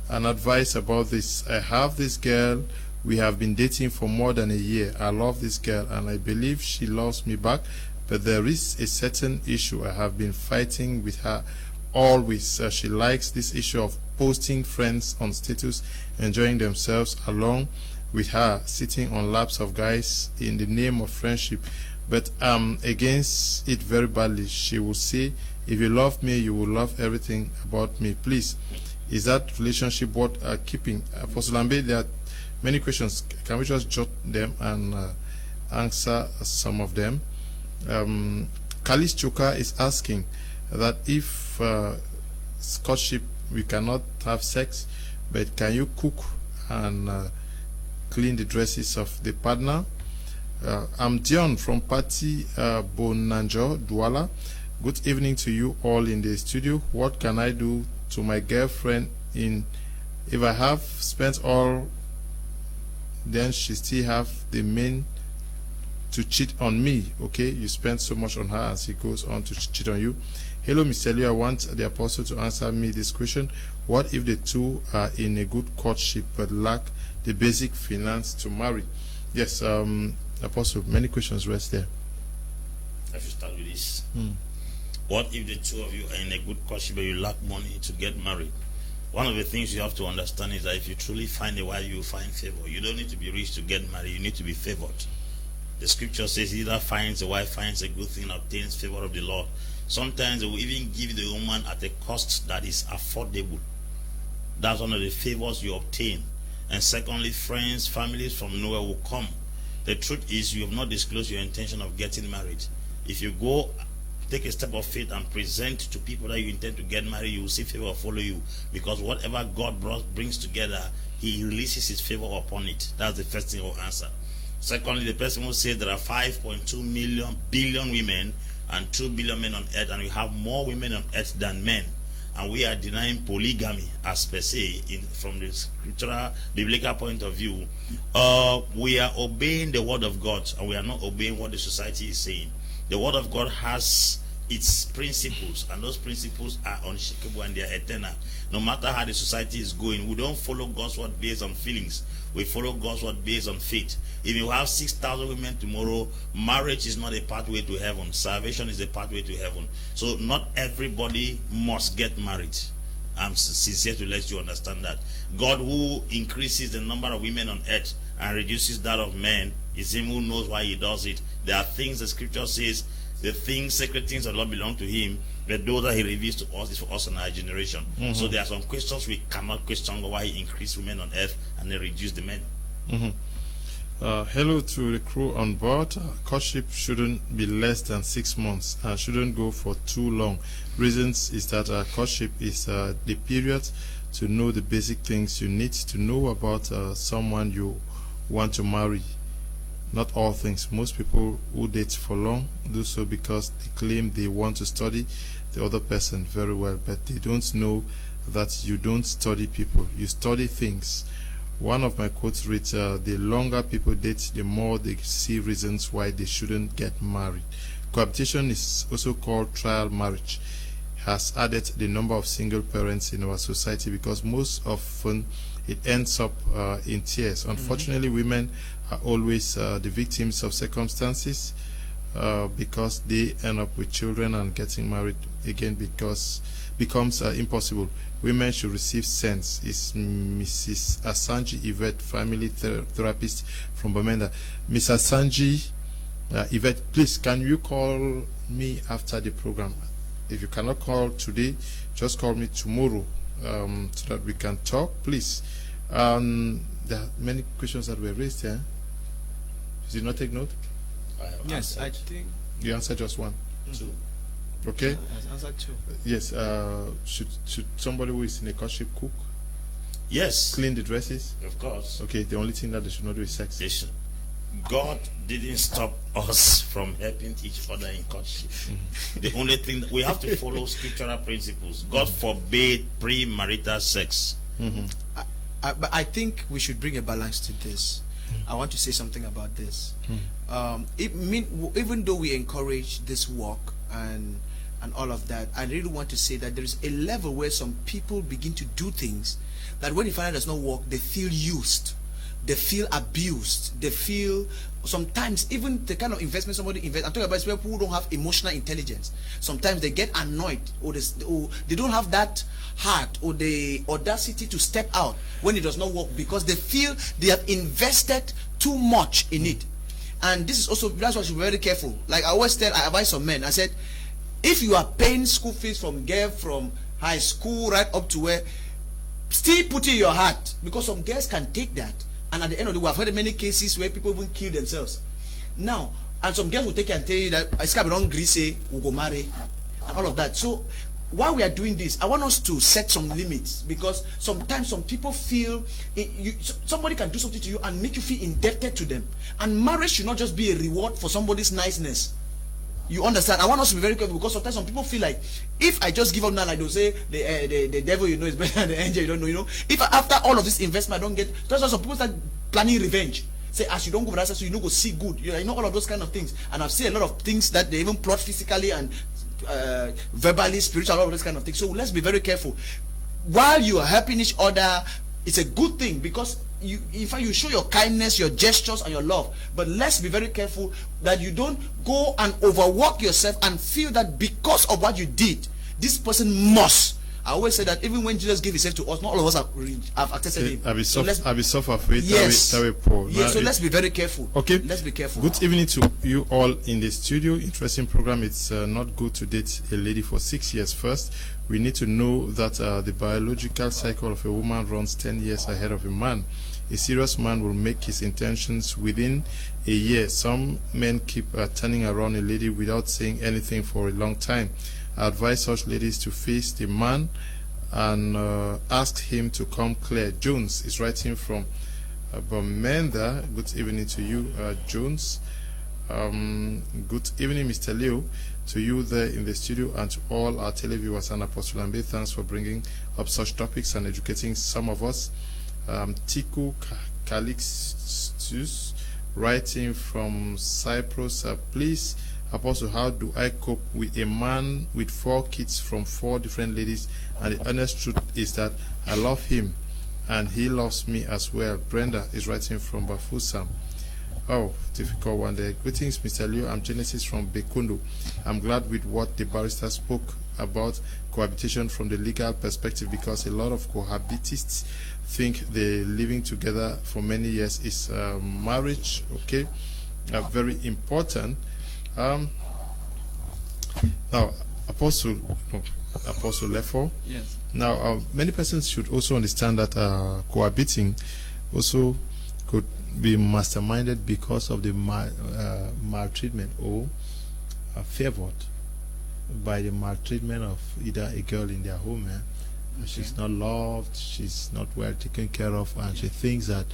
Speaker 1: an advice about this. I have this girl. We have been dating for more than a year. I love this girl and I believe she loves me back, but there is a certain issue. I have been fighting with her always. She likes this issue of posting friends on status, enjoying themselves along with her, sitting on laps of guys in the name of friendship. But I'm against it very badly. She will say, if you love me, you will love everything about me. Please, is that relationship worth keeping? Apostle Ambe, there are many questions. Can we just jot them and answer some of them? Kalis Choka is asking that if courtship, we cannot have sex, but can you cook and clean the dresses of the partner? I'm Dion from Pati Bonanjo, Douala. Good evening to you all in the studio. What can I do to my girlfriend if I have spent all, then she still have the mean to cheat on me? Okay, you spend so much on her and she goes on to cheat on you. Hello, Mr. Leo. I want the apostle to answer me this question. What if the two are in a good courtship but lack the basic finance to marry? Yes, apostle, many questions rest there.
Speaker 2: I should start with this. What if the two of you are in a good courtship but you lack money to get married? One of the things you have to understand is that if you truly find a wife, you will find favor. You don't need to be rich to get married. You need to be favored. The scripture says, he that finds a wife finds a good thing, obtains favor of the Lord. Sometimes they will even give the woman at a cost that is affordable. That's one of the favors you obtain. And secondly, friends, families from nowhere will come. The truth is, you have not disclosed your intention of getting married. If you go take a step of faith and present to people that you intend to get married, you will see favor follow you, because whatever God brings together, he releases his favor upon it. That's the first thing we'll answer. Secondly, the person who says there are 5.2 billion women and 2 billion men on earth, and we have more women on earth than men, and we are denying polygamy as per se from the scriptural biblical point of view. We are obeying the word of God and we are not obeying what the society is saying. The word of God has its principles, and those principles are unshakable and they are eternal. No matter how the society is going, we don't follow God's word based on feelings. We follow God's word based on faith. If you have 6,000 women tomorrow, marriage is not a pathway to heaven. Salvation is a pathway to heaven. So not everybody must get married. I'm sincere to let you understand that. God, who increases the number of women on earth and reduces that of men, is him who knows why he does it. There are things the scripture says, the things, sacred things that Lord belong to him, but those that he reveals to us is for us and our generation. So there are some questions we cannot question why he increased women on earth and then reduced the men.
Speaker 1: Hello to the crew on board. Courtship shouldn't be less than 6 months and shouldn't go for too long. Reasons is that courtship is the period to know the basic things you need to know about someone you want to marry. Not all things. Most people who date for long do so because they claim they want to study the other person very well, but they don't know that you don't study people, you study things. One of my quotes reads, the longer people date, the more they see reasons why they shouldn't get married. Cohabitation is also called trial marriage. Has added the number of single parents in our society because most often it ends up in tears. Unfortunately, women are always the victims of circumstances because they end up with children, and getting married again becomes impossible. Women should receive sense. Is Mrs. Asanji Yvette, family therapist from Bamenda. Miss Asanji Yvette, please, can you call me after the program? If you cannot call today, just call me tomorrow so that we can talk, please. There are many questions that were raised here. Did you not take note?
Speaker 3: Yes, I think
Speaker 1: you answered just one.
Speaker 2: Two.
Speaker 1: Okay.
Speaker 3: I answered two.
Speaker 1: Yes. Should somebody who is in a courtship cook?
Speaker 2: Yes.
Speaker 1: Clean the dresses?
Speaker 2: Of course.
Speaker 1: Okay. The only thing that they should not do is sex.
Speaker 2: They should. God didn't stop us from helping each other in courtship. The only thing that we have to follow scriptural principles. God forbade premarital sex.
Speaker 3: But I think we should bring a balance to this. I want to say something about this. Even though we encourage this work and all of that, I really want to say that there is a level where some people begin to do things that when you find out it does not work, they feel used, they feel abused, they feel sometimes even the kind of investment somebody invests. I'm talking about people who don't have emotional intelligence. Sometimes they get annoyed, or they don't have that heart or the audacity to step out when it does not work because they feel they have invested too much in it. And this is also, that's why you should be very careful. Like I advise some men, I said, if you are paying school fees from high school right up to where, still put in your heart, because some girls can take that, and at the end of the day, I've heard of many cases where people even kill themselves. Now, and some girls will take it and tell you that I can't be wrong, greasy, we'll go marry, and all of that. So while we are doing this, I want us to set some limits, because sometimes some people feel somebody can do something to you and make you feel indebted to them. And marriage should not just be a reward for somebody's niceness. You understand? I want us to be very careful, because sometimes some people feel like if I just give up now, like they'll say the devil you know is better than the angel you don't know. You know, if after all of this investment I don't get, that's why some people start planning revenge. Say, as you don't go with us, so you don't go see good. You know all of those kind of things. And I've seen a lot of things that they even plot physically and verbally, spiritual, all of those kind of things. So let's be very careful. While you are helping each other, it's a good thing, because in fact you show your kindness, your gestures, and your love. But let's be very careful that you don't go and overwork yourself and feel that because of what you did, this person must. I always say that even when Jesus gave himself to us, not all of us have accepted him.
Speaker 1: I'll be suffer for it.
Speaker 3: Yes.
Speaker 1: That way poor.
Speaker 3: Yes, so let's be very careful.
Speaker 1: Okay.
Speaker 3: Let's be careful.
Speaker 1: Good evening to you all in the studio. Interesting program. It's not good to date a lady for 6 years first. We need to know that the biological cycle of a woman runs 10 years ahead of a man. A serious man will make his intentions within a year. Some men keep turning around a lady without saying anything for a long time. I advise such ladies to face the man and ask him to come clear. Jones is writing from Bamenda. Good evening to you, Jones. Good evening, Mr. Leo, to you there in the studio, and to all our televiewers. And Apostle Ambe, thanks for bringing up such topics and educating some of us. Tiku Calixtus, writing from Cyprus. Please, Apostle, how do I cope with a man with 4 kids from 4 different ladies, and the honest truth is that I love him and he loves me as well? Brenda is writing from Bafusam. Oh, difficult one there. Greetings, Mr. Leo. I'm Genesis from Bekundo. I'm glad with what the barrister spoke about cohabitation from the legal perspective, because a lot of cohabitists think they're living together for many years is marriage. Okay, very important. Now, Apostle Lefoh.
Speaker 3: Yes.
Speaker 1: Now, many persons should also understand that cohabiting also could be masterminded because of the maltreatment or favored by the maltreatment of either a girl in their home. She's not loved, she's not well taken care of, and she thinks that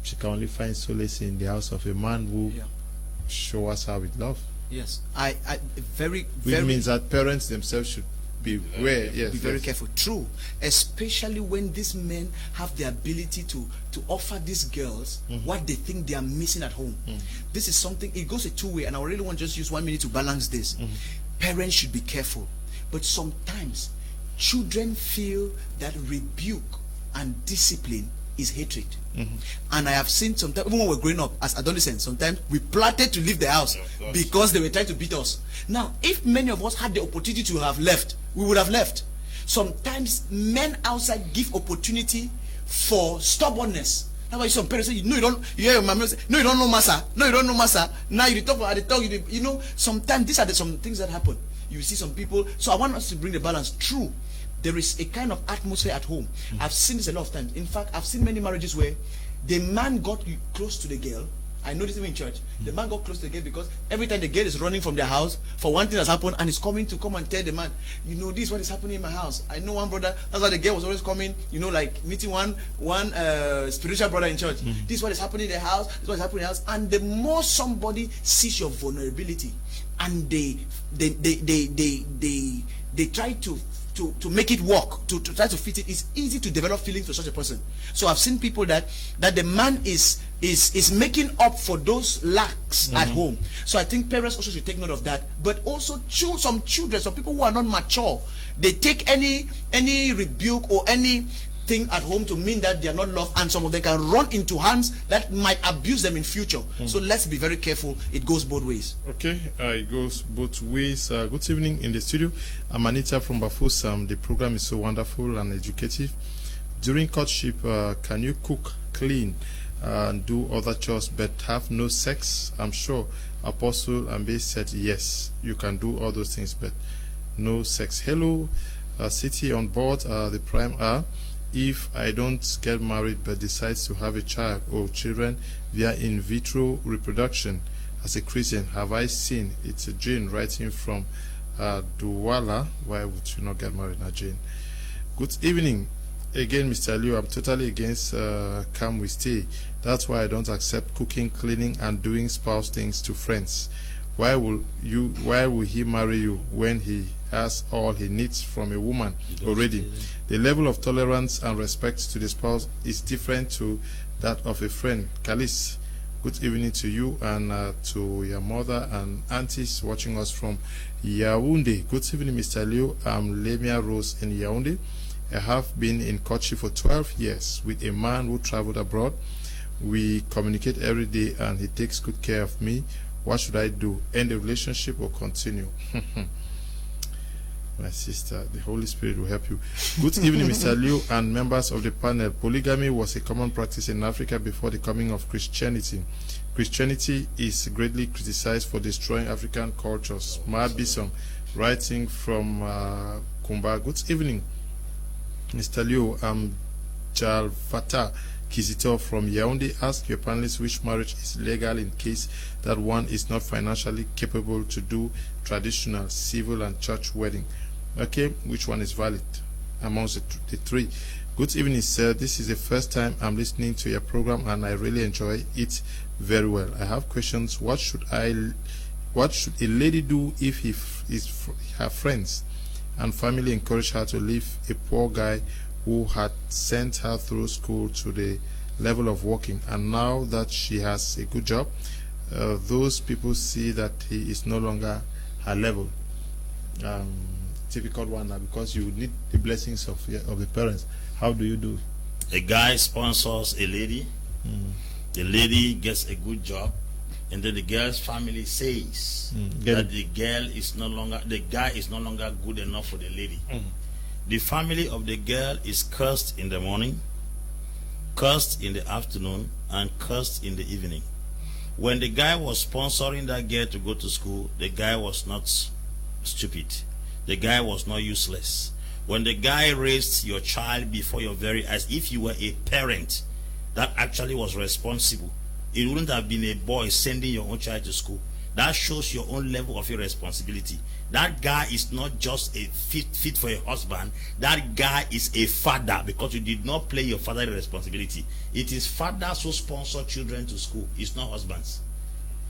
Speaker 1: she can only find solace in the house of a man who showers her with love.
Speaker 3: Yes, I very,
Speaker 1: Which
Speaker 3: very
Speaker 1: means that parents themselves should be aware. Yes,
Speaker 3: be very careful. True, especially when these men have the ability to offer these girls what they think they are missing at home. This is something, it goes a two-way, and I really want to just use 1 minute to balance this. Parents should be careful, but sometimes children feel that rebuke and discipline is hatred. And I have seen sometimes, even when we were growing up as adolescents, sometimes we plotted to leave the house because they were trying to beat us. Now, if many of us had the opportunity to have left, we would have left. Sometimes men outside give opportunity for stubbornness. That's why some parents say, no, you don't. You hear your mom say, no, you don't know massa. No, you don't know massa. Now you talk about the talk. You know, sometimes these are some things that happen. You see some people. So I want us to bring the balance. True, there is a kind of atmosphere at home. I've seen this a lot of times. In fact, I've seen many marriages where the man got close to the girl. I know this even in church. The man got close to the girl because every time the girl is running from their house for one thing that's happened, and is coming to come and tell the man, you know, this is what is happening in my house. I know one brother, that's why the girl was always coming, you know, like meeting one spiritual brother in church. This is what is happening in the house, this is what is happening in the house. And the more somebody sees your vulnerability and they try to make it work, to try to fit it, it's easy to develop feelings for such a person. So I've seen people that the man is making up for those lacks at home. So I think parents also should take note of that. But also some children, some people who are not mature, they take any rebuke or anything at home to mean that they are not loved, and some of them can run into hands that might abuse them in future. So let's be very careful. It goes both ways.
Speaker 1: Okay, it goes both ways. Good evening in the studio. I'm Anita from Bafusam. The program is so wonderful and educative. During courtship, can you cook, clean, and do other chores but have no sex? I'm sure Apostle Ambe said yes, you can do all those things but no sex. Hello, City on board, the Prime R. If I don't get married but decide to have a child or children via in vitro reproduction as a Christian, have I sinned? It's a Jane writing from Douala. Why would you not get married now, Jane? Good evening again, Mr. Liu. I'm totally against come we stay. That's why I don't accept cooking, cleaning, and doing spouse things to friends. Why will he marry you when he has all he needs from a woman already? The level of tolerance and respect to the spouse is different to that of a friend. Kalis, good evening to you and to your mother and aunties watching us from Yaoundé. Good evening, Mr. Liu. I'm Lemia Rose in Yaoundé. I have been in courtship for 12 years with a man who traveled abroad. We communicate every day and he takes good care of me. What should I do? End the relationship or continue? My sister, the Holy Spirit will help you. Good evening, Mr. Liu and members of the panel. Polygamy was a common practice in Africa before the coming of Christianity. Christianity is greatly criticized for destroying African cultures. Ma Bison, writing from Kumba. Good evening, Mr. Liu. I'm Jalvata Kizito from Yaoundé. Ask your panelists which marriage is legal in case that one is not financially capable to do traditional civil and church wedding. Okay, which one is valid amongst the three? Good evening, sir. This is the first time I'm listening to your program and I really enjoy it very well. I have questions. What should a lady do if her friends and family encourage her to leave a poor guy who had sent her through school to the level of working, and now that she has a good job, those people see that he is no longer her level? Difficult one now because you need the blessings of the parents. How do you do?
Speaker 2: A guy sponsors a lady, the lady gets a good job, and then the girl's family says that the guy is no longer good enough for the lady. The family of the girl is cursed in the morning, cursed in the afternoon, and cursed in the evening. When the guy was sponsoring that girl to go to school, the guy was not stupid. The guy was not useless. When the guy raised your child before your very eyes, if you were a parent that actually was responsible, it wouldn't have been a boy sending your own child to school. That shows your own level of irresponsibility. That guy is not just a fit for a husband. That guy is a father, because you did not play your father's responsibility. It is fathers who sponsor children to school. It's not husbands.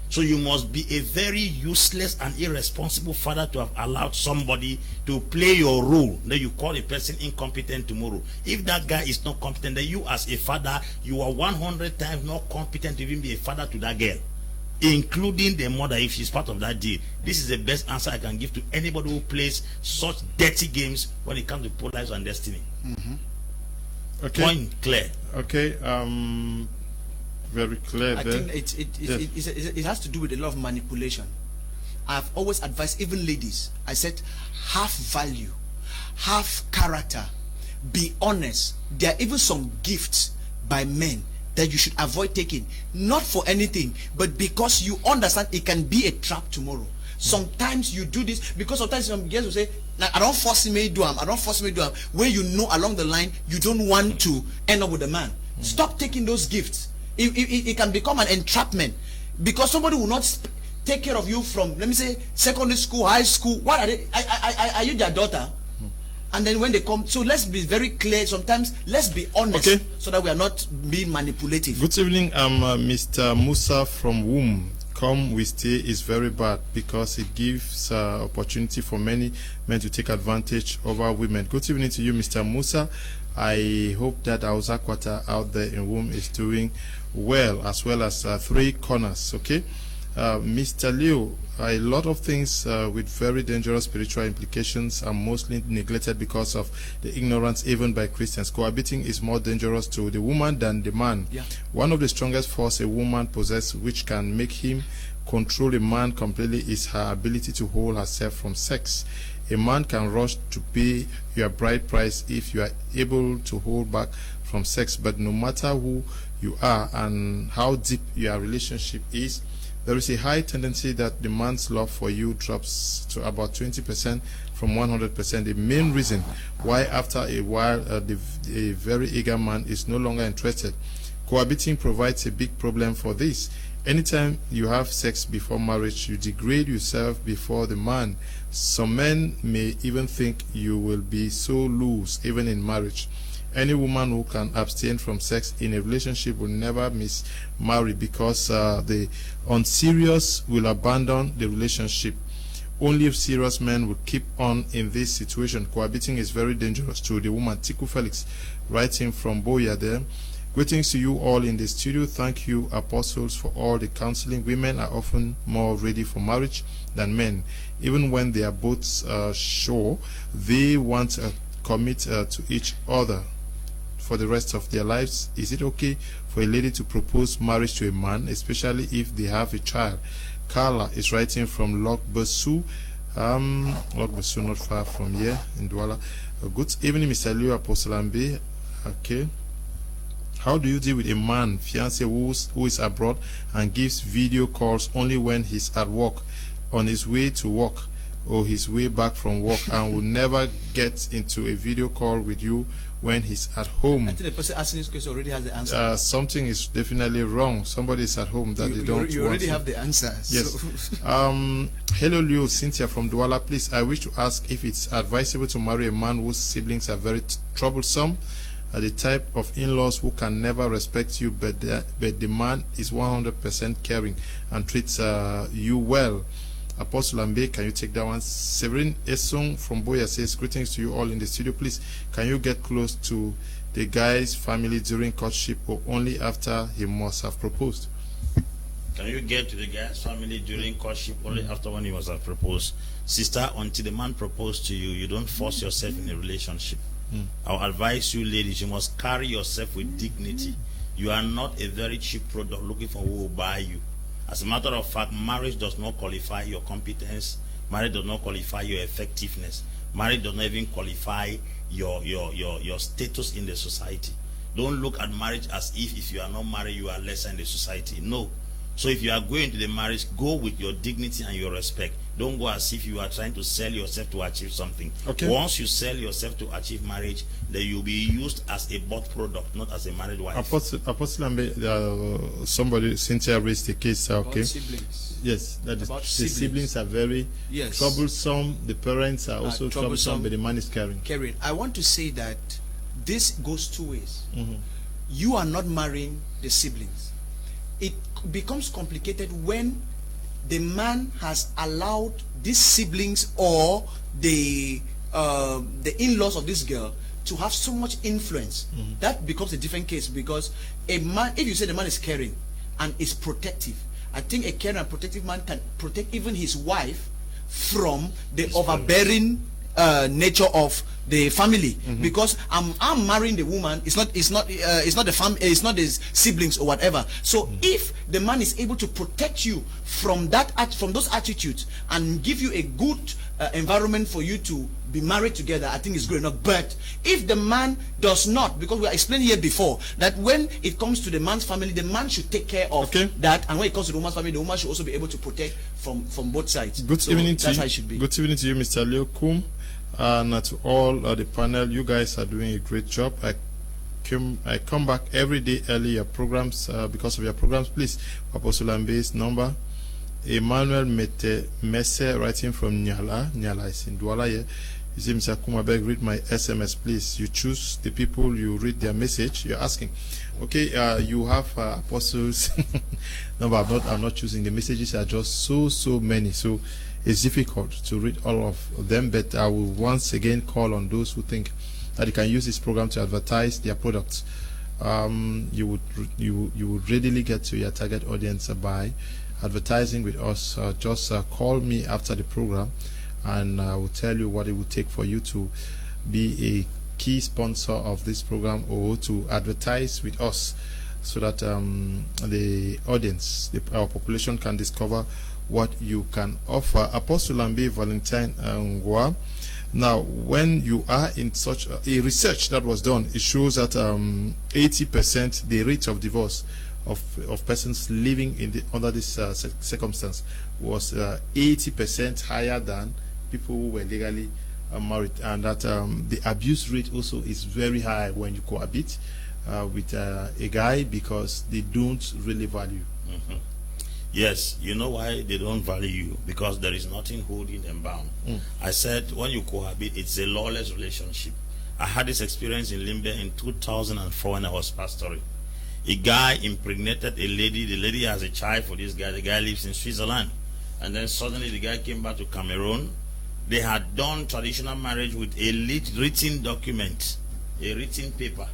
Speaker 2: So you must be a very useless and irresponsible father to have allowed somebody to play your role. Then you call a person incompetent tomorrow. If that guy is not competent, then you as a father, you are 100 times not competent to even be a father to that girl, including the mother if she's part of that deal. This is the best answer I can give to anybody who plays such dirty games when it comes to poor lives and destiny.
Speaker 1: Okay.
Speaker 2: Point clear.
Speaker 1: Okay. Very clear
Speaker 3: I
Speaker 1: there.
Speaker 3: think it has to do with a lot of manipulation. I've always advised even ladies, I said, have value, have character, be honest. There are even some gifts by men that you should avoid taking, not for anything, but because you understand it can be a trap tomorrow. Sometimes you do this because sometimes some girls will say, I don't force me to do them, I don't force me to do them, where you know along the line you don't want to end up with a man. Stop taking those gifts. It can become an entrapment, because somebody will not take care of you from, let me say, secondary school, high school. What are they? Are you their daughter? And then when they come, so let's be very clear. Sometimes let's be honest, so that we are not being manipulative.
Speaker 1: Good evening. I'm Mr. Musa from whom "Come We Stay" is very bad, because it gives opportunity for many men to take advantage over women. Good evening to you, Mr. Musa. I hope that our Zakwata out there in womb is doing well as 3 corners. Okay. Mr. Leo, a lot of things with very dangerous spiritual implications are mostly neglected because of the ignorance even by Christians. Cohabiting is more dangerous to the woman than the man.
Speaker 3: Yeah.
Speaker 1: One of the strongest forces a woman possesses, which can make him control a man completely, is her ability to hold herself from sex. A man can rush to pay your bride price if you are able to hold back from sex, but no matter who you are and how deep your relationship is, there is a high tendency that the man's love for you drops to about 20% from 100%. The main reason why after a while a very eager man is no longer interested. Cohabiting provides a big problem for this. Anytime you have sex before marriage, you degrade yourself before the man. Some men may even think you will be so loose even in marriage. Any woman who can abstain from sex in a relationship will never marry, because the unserious will abandon the relationship. Only if serious men will keep on in this situation. Cohabiting is very dangerous to the woman. Tiku Felix, writing from Boya there. Greetings to you all in the studio. Thank you, apostles, for all the counseling. Women are often more ready for marriage than men. Even when they are both sure they want to commit to each other for the rest of their lives. Is it okay for a lady to propose marriage to a man, especially if they have a child? Carla is writing from Lokbesu. Lokbesu, not far from here in Douala. Good evening, Mr. Leo, Apostle Ambe. Okay. How do you deal with a man, fiancé, who is abroad and gives video calls only when he's at work, on his way to work, or his way back from work, and will never get into a video call with you when he's at home?
Speaker 3: I think the person asking this question already has the answer.
Speaker 1: Something is definitely wrong. Somebody is at home that they don't
Speaker 3: you already have the answer.
Speaker 1: Yes.
Speaker 3: So.
Speaker 1: Hello, Leo. Cynthia from Douala. Please, I wish to ask if it's advisable to marry a man whose siblings are very troublesome. The type of in-laws who can never respect you, but the man is 100% caring and treats you well. Apostle Ambe, can you take that one? Severin Esong from Boya says, greetings to you all in the studio. Please, can you get close to the guy's family during courtship, or only after he must have proposed?
Speaker 2: Can you get to the guy's family during courtship only after when he must have proposed? Sister, until the man proposed to you, you don't force yourself in a relationship. I'll advise you, ladies, you must carry yourself with dignity. You are not a very cheap product looking for who will buy you. As a matter of fact, marriage does not qualify your competence. Marriage does not qualify your effectiveness. Marriage does not even qualify your status in the society. Don't look at marriage as if you are not married, you are lesser in the society. No. So if you are going to the marriage, go with your dignity and your respect. Don't go as if you are trying to sell yourself to achieve something.
Speaker 1: Okay.
Speaker 2: Once you sell yourself to achieve marriage, then you'll be used as a bought product, not as a married wife.
Speaker 1: Apostle Ambe, somebody, Cynthia raised the case, okay?
Speaker 3: About siblings.
Speaker 1: Yes, that is,
Speaker 3: About
Speaker 1: the
Speaker 3: siblings.
Speaker 1: siblings are very
Speaker 3: Yes.
Speaker 1: troublesome. The parents are also troublesome,
Speaker 3: troublesome.
Speaker 1: but the man is caring.
Speaker 3: Karen, I want to say that this goes two ways.
Speaker 1: Mhm.
Speaker 3: You are not marrying the siblings. It becomes complicated when the man has allowed these siblings or the in-laws of this girl to have so much influence. That becomes a different case, because a man, if you say the man is caring and is protective, I think a caring and protective man can protect even his wife from the overbearing nature of the family, because I'm marrying the woman. It's not the siblings or whatever. So if the man is able to protect you from those attitudes and give you a good environment for you to be married together, I think it's good enough. But if the man does not, because we explained here before that when it comes to the man's family, the man should take care of that, and when it comes to the woman's family, the woman should also be able to protect from both sides.
Speaker 1: Good evening to you.
Speaker 3: That's how it should be.
Speaker 1: Good evening to you, Mr. Leo KUM, and to all the panel. You guys are doing a great job. I come back every day early your programs because of your programs. Please, Apostle Ambe's number. Emmanuel Messe writing from Nyala is in Douala here. He says, Mr. KUM, I beg, read my SMS, please. You choose the people, you read their message. You're asking. Okay, you have apostles. No, but I'm not choosing. The messages are just so many. So it's difficult to read all of them. But I will once again call on those who think that they can use this program to advertise their products. You would readily get to your target audience by advertising with us. Just call me after the program, and I will tell you what it would take for you to be a key sponsor of this program or to advertise with us, so that the audience, our population, can discover what you can offer. Apostle Ambe, Valentine, now when you are in such a research that was done, it shows that 80% the rate of divorce of persons living in under this circumstance was 80% higher than people who were legally married, and that the abuse rate also is very high when you cohabit with a guy, because they don't really value.
Speaker 2: Yes, you know why they don't value you? Because there is nothing holding them bound. I said when you cohabit, it's a lawless relationship. I had this experience in Limbe in 2004 when I was pastoring. A guy impregnated a lady. The lady has a child for this guy. The guy lives in Switzerland. And then suddenly the guy came back to Cameroon. They had done traditional marriage with a written document, a written paper.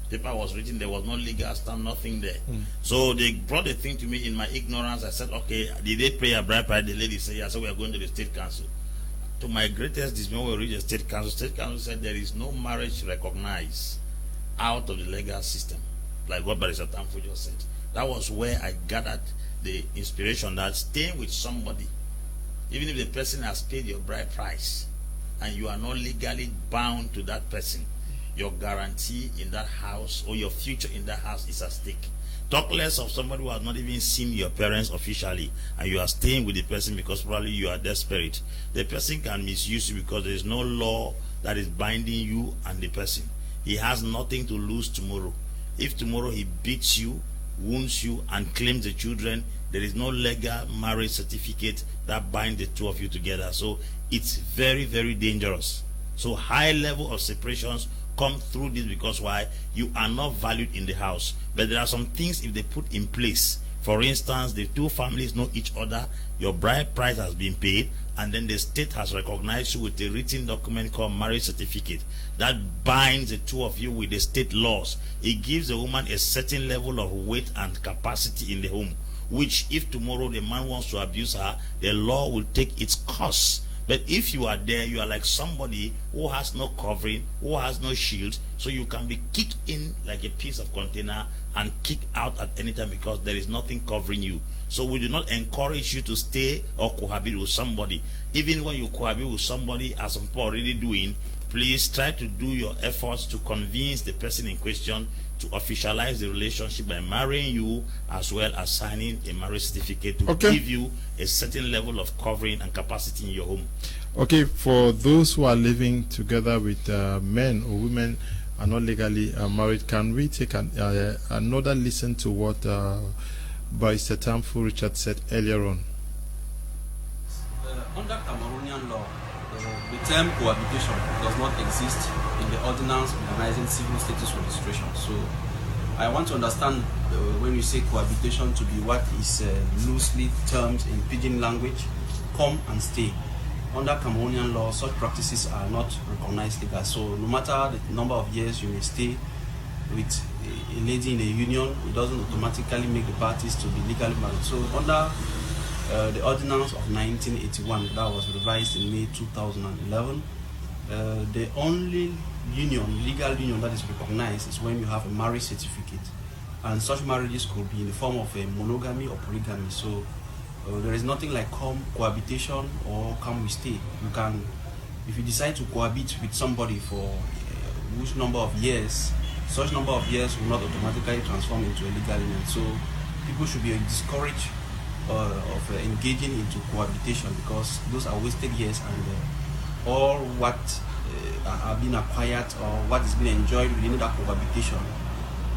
Speaker 2: Paper was written, there was no legal stamp, nothing there. So they brought the thing to me in my ignorance. I said, okay, did they pay a bride price? The lady said, yeah, so we are going to the state council. To my greatest dismay, we reached the state council. State council said there is no marriage recognized out of the legal system, like what Barrister Tamfo just said. That was where I gathered the inspiration that staying with somebody, even if the person has paid your bride price and you are not legally bound to that person, your guarantee in that house or your future in that house is at stake. Talk less of somebody who has not even seen your parents officially, and you are staying with the person because probably you are desperate. The person can misuse you because there is no law that is binding you and the person. He has nothing to lose tomorrow. If tomorrow he beats you, wounds you, and claims the children, there is no legal marriage certificate that binds the two of you together. So it's very, very dangerous. So high level of separations come through this, because why? You are not valued in the house. But there are some things if they put in place. For instance, the two families know each other, your bride price has been paid, and then the state has recognized you with a written document called marriage certificate that binds the two of you with the state laws. It gives the woman a certain level of weight and capacity in the home, which if tomorrow the man wants to abuse her, the law will take its course. But if you are there, you are like somebody who has no covering, who has no shield, so you can be kicked in like a piece of container and kicked out at any time because there is nothing covering you. So we do not encourage you to stay or cohabit with somebody. Even when you cohabit with somebody, as some people are already doing, please try to do your efforts to convince the person in question to officialize the relationship by marrying you, as well as signing a marriage certificate to give you a certain level of covering and capacity in your home.
Speaker 1: Okay, for those who are living together with men or women are not legally married, can we take another listen to what Barrister Tamfu Richard said earlier on?
Speaker 4: Under Cameroonian law, the term cohabitation does not exist in the ordinance organizing civil status registration. So I want to understand when you say cohabitation to be what is loosely termed in pidgin language, come and stay. Under Cameroonian law, such practices are not recognized legal. So no matter the number of years you may stay with a lady in a union, it doesn't automatically make the parties to be legally married. So under the ordinance of 1981 that was revised in May 2011, the only union, legal union that is recognized is when you have a marriage certificate, and such marriages could be in the form of a monogamy or polygamy. So there is nothing like cohabitation or come we stay. You can, if you decide to cohabit with somebody for which number of years, such number of years will not automatically transform into a legal union. So people should be discouraged of engaging into cohabitation, because those are wasted years, and all what are being acquired or what is being enjoyed within that cohabitation,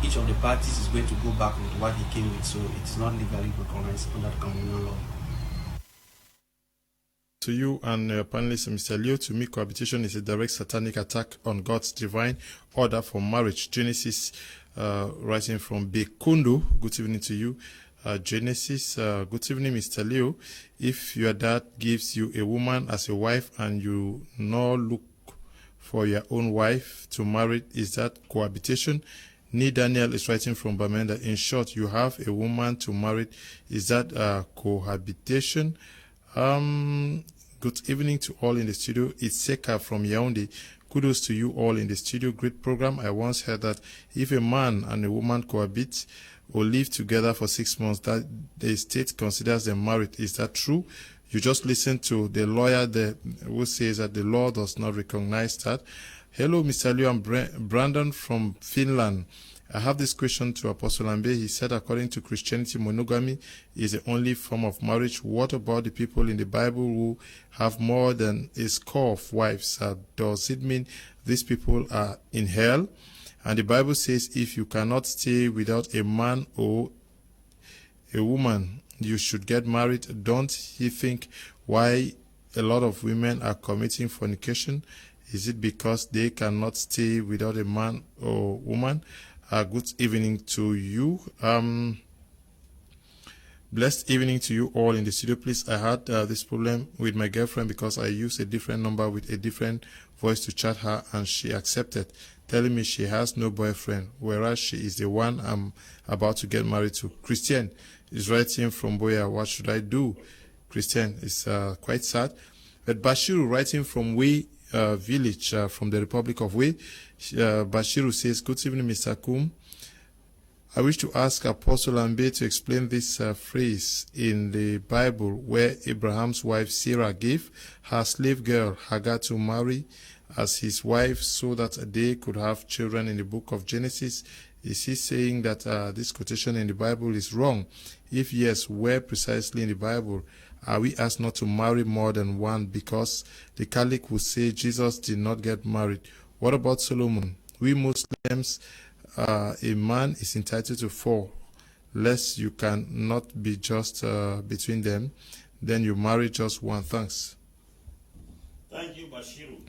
Speaker 4: each of the parties is going to go back with what he came with. So it is not legally recognized under the Cameroonian law.
Speaker 1: To you and panelists, Mr. Leo, to me, cohabitation is a direct satanic attack on God's divine order for marriage. Genesis, writing from Bekundo, good evening to you. Genesis, good evening, Mr. Leo. If your dad gives you a woman as a wife and you now look for your own wife to marry, is that cohabitation? Nee Daniel is writing from Bamenda. In short, you have a woman to marry, is that cohabitation? Good evening to all in the studio. It's Seka from Yaoundé. Kudos to you all in the studio. Great program. I once heard that if a man and a woman cohabit or live together for 6 months, that the state considers them married. Is that true? You just listen to the lawyer there who says that the law does not recognize that. Hello, Mr. Leo. I'm Brandon from Finland. I have this question to Apostle Ambe. He said, according to Christianity, monogamy is the only form of marriage. What about the people in the Bible who have more than a score of wives? Does it mean these people are in hell? And the Bible says if you cannot stay without a man or a woman, you should get married. Don't you think why a lot of women are committing fornication? Is it because they cannot stay without a man or woman? Good evening to you. Blessed evening to you all in the studio. Please, I had this problem with my girlfriend because I used a different number with a different voice to chat her, and she accepted, telling me she has no boyfriend, whereas she is the one I'm about to get married to. Christian is writing from Boya. What should I do? Christian is quite sad. But Bashiru, writing from Way village from the Republic of Way, Bashiru says, good evening, Mr. KUM. I wish to ask Apostle Ambe to explain this phrase in the Bible where Abraham's wife Sarah gave her slave girl Hagar to marry as his wife so that they could have children in the book of Genesis. Is he saying that this quotation in the Bible is wrong? If yes, where precisely in the Bible are we asked not to marry more than one? Because the Catholic will say Jesus did not get married. What about Solomon? We Muslims, a man is entitled to 4, lest you cannot be just between them. Then you marry just one. Thanks.
Speaker 2: Thank you, Bashiru.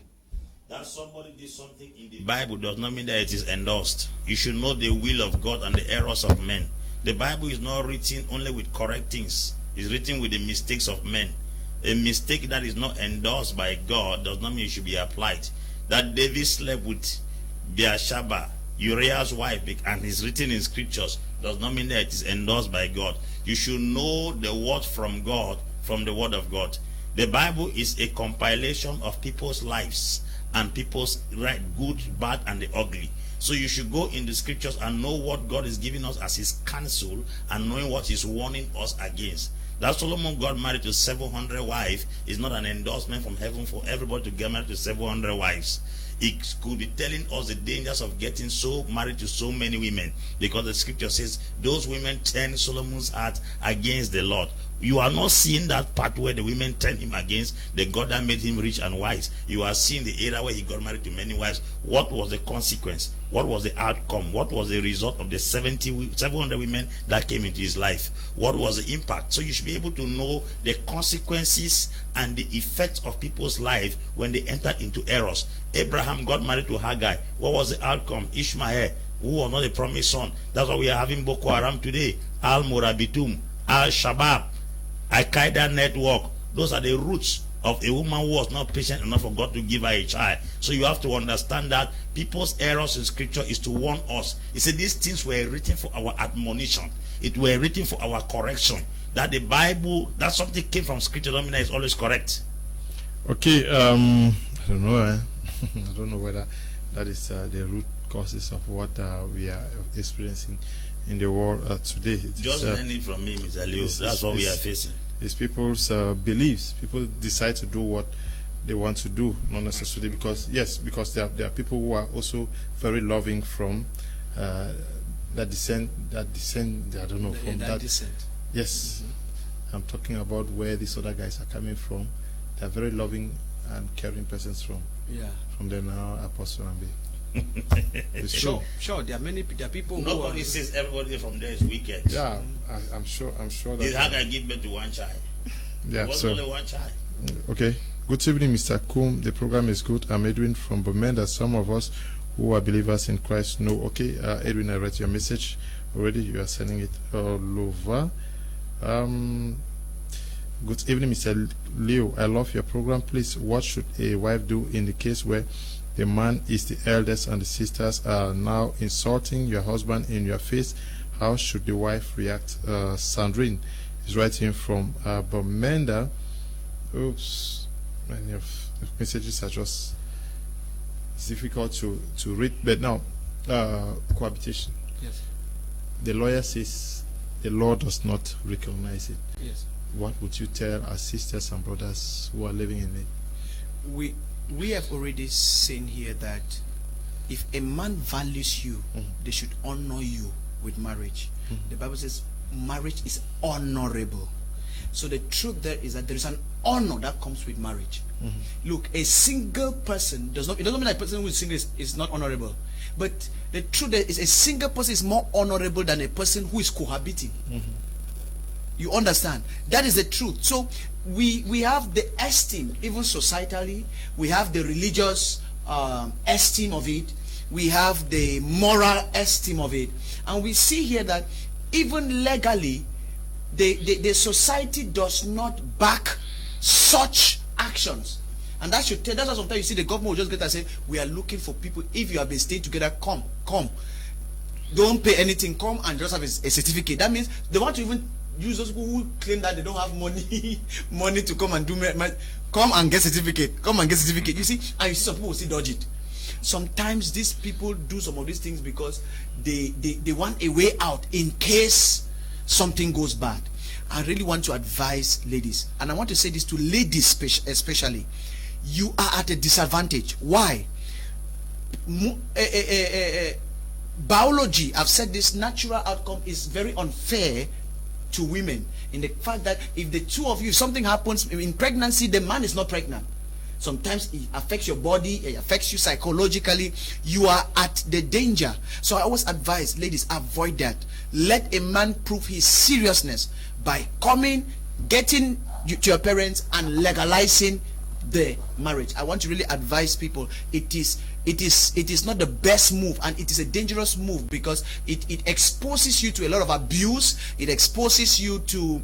Speaker 2: That somebody did something in the Bible does not mean that it is endorsed. You should know the will of God and the errors of men. The Bible is not written only with correct things. It's written with the mistakes of men. A mistake that is not endorsed by God does not mean it should be applied. That David slept with Bathsheba, Uriah's wife, and is written in scriptures does not mean that it is endorsed by God. You should know the word from God from the word of God. The Bible is a compilation of people's lives and people's right, good, bad, and the ugly. So you should go in the scriptures and know what God is giving us as his counsel and knowing what he's warning us against. That Solomon got married to 700 wives is not an endorsement from heaven for everybody to get married to 700 wives. It could be telling us the dangers of getting so married to so many women, because the scripture says those women turned Solomon's heart against the Lord. You are not seeing that part where the women turned him against the God that made him rich and wise. You are seeing the era where he got married to many wives. What was the consequence? What was the outcome? What was the result of the 700 women that came into his life? What was the impact? So you should be able to know the consequences and the effects of people's life when they entered into errors. Abraham got married to Hagar. What was the outcome? Ishmael, who was not a promised son. That's why we are having Boko Haram today. Al-Murabitum, Al-Shabaab, Al-Qaeda network. Those are the roots of a woman who was not patient enough for God to give her a child. So you have to understand that people's errors in scripture is to warn us. He said these things were written for our admonition. It were written for our correction. That the Bible, that something came from scripture, doesn't mean it's always correct.
Speaker 1: Okay, I don't know. I don't know whether that is the root causes of what we are experiencing in the world today.
Speaker 2: Just learn it from me, Mr. Leo. That's what we are facing.
Speaker 1: It's people's beliefs. People decide to do what they want to do, not necessarily because there are people who are also very loving from that descent. I don't know from that
Speaker 3: descent.
Speaker 1: Yes, I'm talking about where these other guys are coming from. They're very loving and caring persons from the now Apostle Ambe. It's true.
Speaker 3: Sure. There are people.
Speaker 2: Nobody says everybody from there is wicked.
Speaker 1: Yeah, I'm sure that.
Speaker 2: Did Hagar give birth to one child?
Speaker 1: Yeah,
Speaker 2: it was only one child.
Speaker 1: Okay. Good evening, Mr. KUM. The program is good. I'm Edwin from Bomenda. Some of us who are believers in Christ know. Okay, Edwin, I read your message already. You are sending it all over. Good evening, Mr. Leo. I love your program. Please, what should a wife do in the case where the man is the eldest and the sisters are now insulting your husband in your face? How should the wife react? Sandrine is writing from Bomenda. Oops, many of the messages are just difficult to read. But now, cohabitation.
Speaker 3: Yes.
Speaker 1: The lawyer says the law does not recognize it.
Speaker 3: Yes.
Speaker 1: What would you tell our sisters and brothers who are living in it?
Speaker 3: We have already seen here that if a man values you, they should honor you with marriage. The Bible says marriage is honorable. So the truth there is that there is an honor that comes with marriage. Look, a single person does not, it doesn't mean that a person who is single is not honorable. But the truth there is a single person is more honorable than a person who is cohabiting. You understand? That is the truth. So we have the esteem, even societally, we have the religious esteem of it, we have the moral esteem of it, and we see here that even legally the society does not back such actions. And that should tell, that's why sometimes you see the government will just get and say, we are looking for people, if you have been staying together, come, don't pay anything, come and just have a certificate. That means they want to even use those people who claim that they don't have money to come and do come and get certificate, you see. And you see some people will still dodge it. Sometimes these people do some of these things because they want a way out in case something goes bad. I really want to advise ladies, and I want to say this to ladies especially. You are at a disadvantage. Why? Biology, I've said this, natural outcome is very unfair to women, in the fact that if the two of you, if something happens in pregnancy, the man is not pregnant. Sometimes it affects your body, it affects you psychologically. You are at the danger. So I always advise ladies, avoid that. Let a man prove his seriousness by coming, getting to your parents and legalizing the marriage. I want to really advise people, it is not the best move, and it is a dangerous move because it exposes you to a lot of abuse. It exposes you to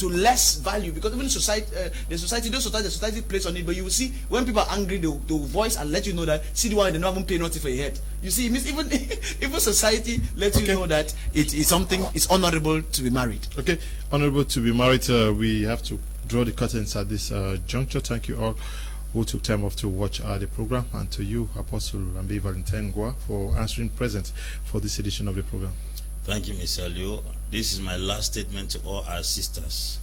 Speaker 3: less value, because even society, the society plays on it. But you will see when people are angry, they'll voice and let you know that, see the one, they don't even pay nothing for your head. You see, it means even society lets you know that it is something, it's honorable to be married. Okay, honorable to be married. We have to draw the curtains at this juncture. Thank you all who took time off to watch the program, and to you, Apostle Ambe Valentine for answering present for this edition of the program.
Speaker 2: Thank you, Mr. Leo. This is my last statement to all our sisters.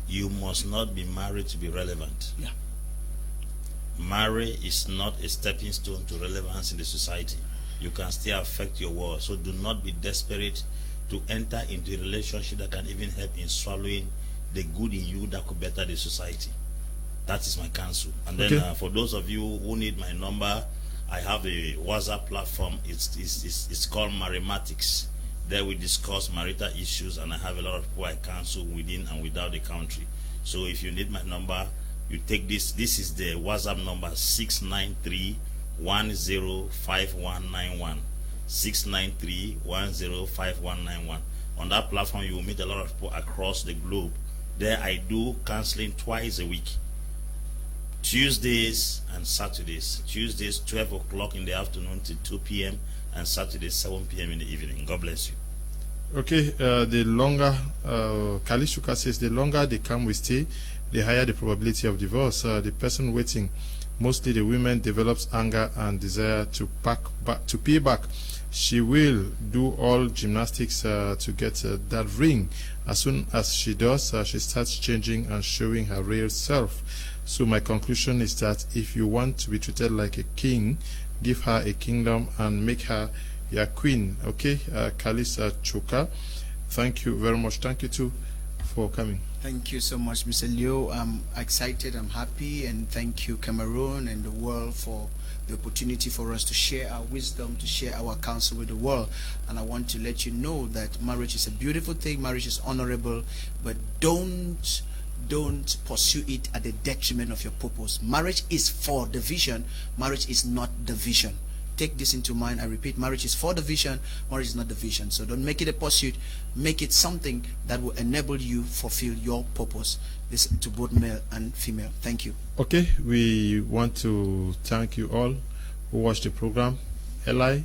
Speaker 2: You must not be married to be relevant.
Speaker 3: Yeah.
Speaker 2: Marriage is not a stepping stone to relevance in the society. You can still affect your world. So do not be desperate to enter into a relationship that can even help in swallowing the good in you that could better the society. That is my counsel. And then for those of you who need my number, I have a WhatsApp platform. It's called Marimatics. There we discuss marital issues, and I have a lot of people I counsel within and without the country. So if you need my number, you take this. This is the WhatsApp number, 693-105191. 693-105191. On that platform, you will meet a lot of people across the globe. There I do counseling twice a week. Tuesdays and Saturdays. Tuesdays 12 o'clock in the afternoon to 2 p.m. and Saturdays 7 p.m. in the evening. God bless you.
Speaker 1: Okay, the longer, Kalishuka says, the longer the KUM will stay, the higher the probability of divorce. The person waiting, mostly the women, develops anger and desire to pay back. She will do all gymnastics to get that ring. As soon as she does, she starts changing and showing her real self. So my conclusion is that if you want to be treated like a king, give her a kingdom and make her your queen. Okay, Kalisa Choka, thank you very much. Thank you too for coming.
Speaker 3: Thank you so much, Mr. Leo. I'm excited, I'm happy, and thank you, Cameroon and the world, for the opportunity for us to share our wisdom, to share our counsel with the world. And I want to let you know that marriage is a beautiful thing, marriage is honorable, but don't pursue it at the detriment of your purpose. Marriage is for the vision, marriage is not the vision. Take this into mind. I repeat, marriage is for the vision, marriage is not the vision. So don't make it a pursuit, make it something that will enable you fulfill your purpose. This to both male and female. Thank you.
Speaker 1: Okay, we want to thank you all who watched the program. Eli,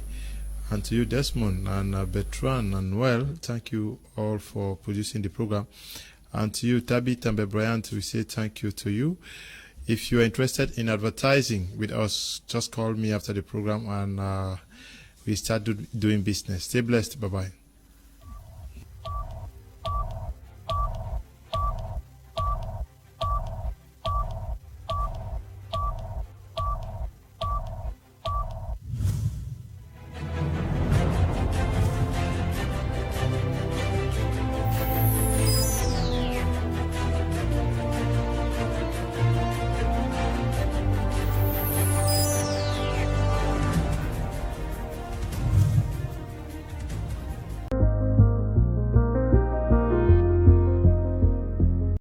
Speaker 1: and to you, Desmond, and Bertrand, and well, thank you all for producing the program. And to you, Tabit and Bryant, we say thank you to you. If you are interested in advertising with us, just call me after the program and we start doing business. Stay blessed. Bye-bye.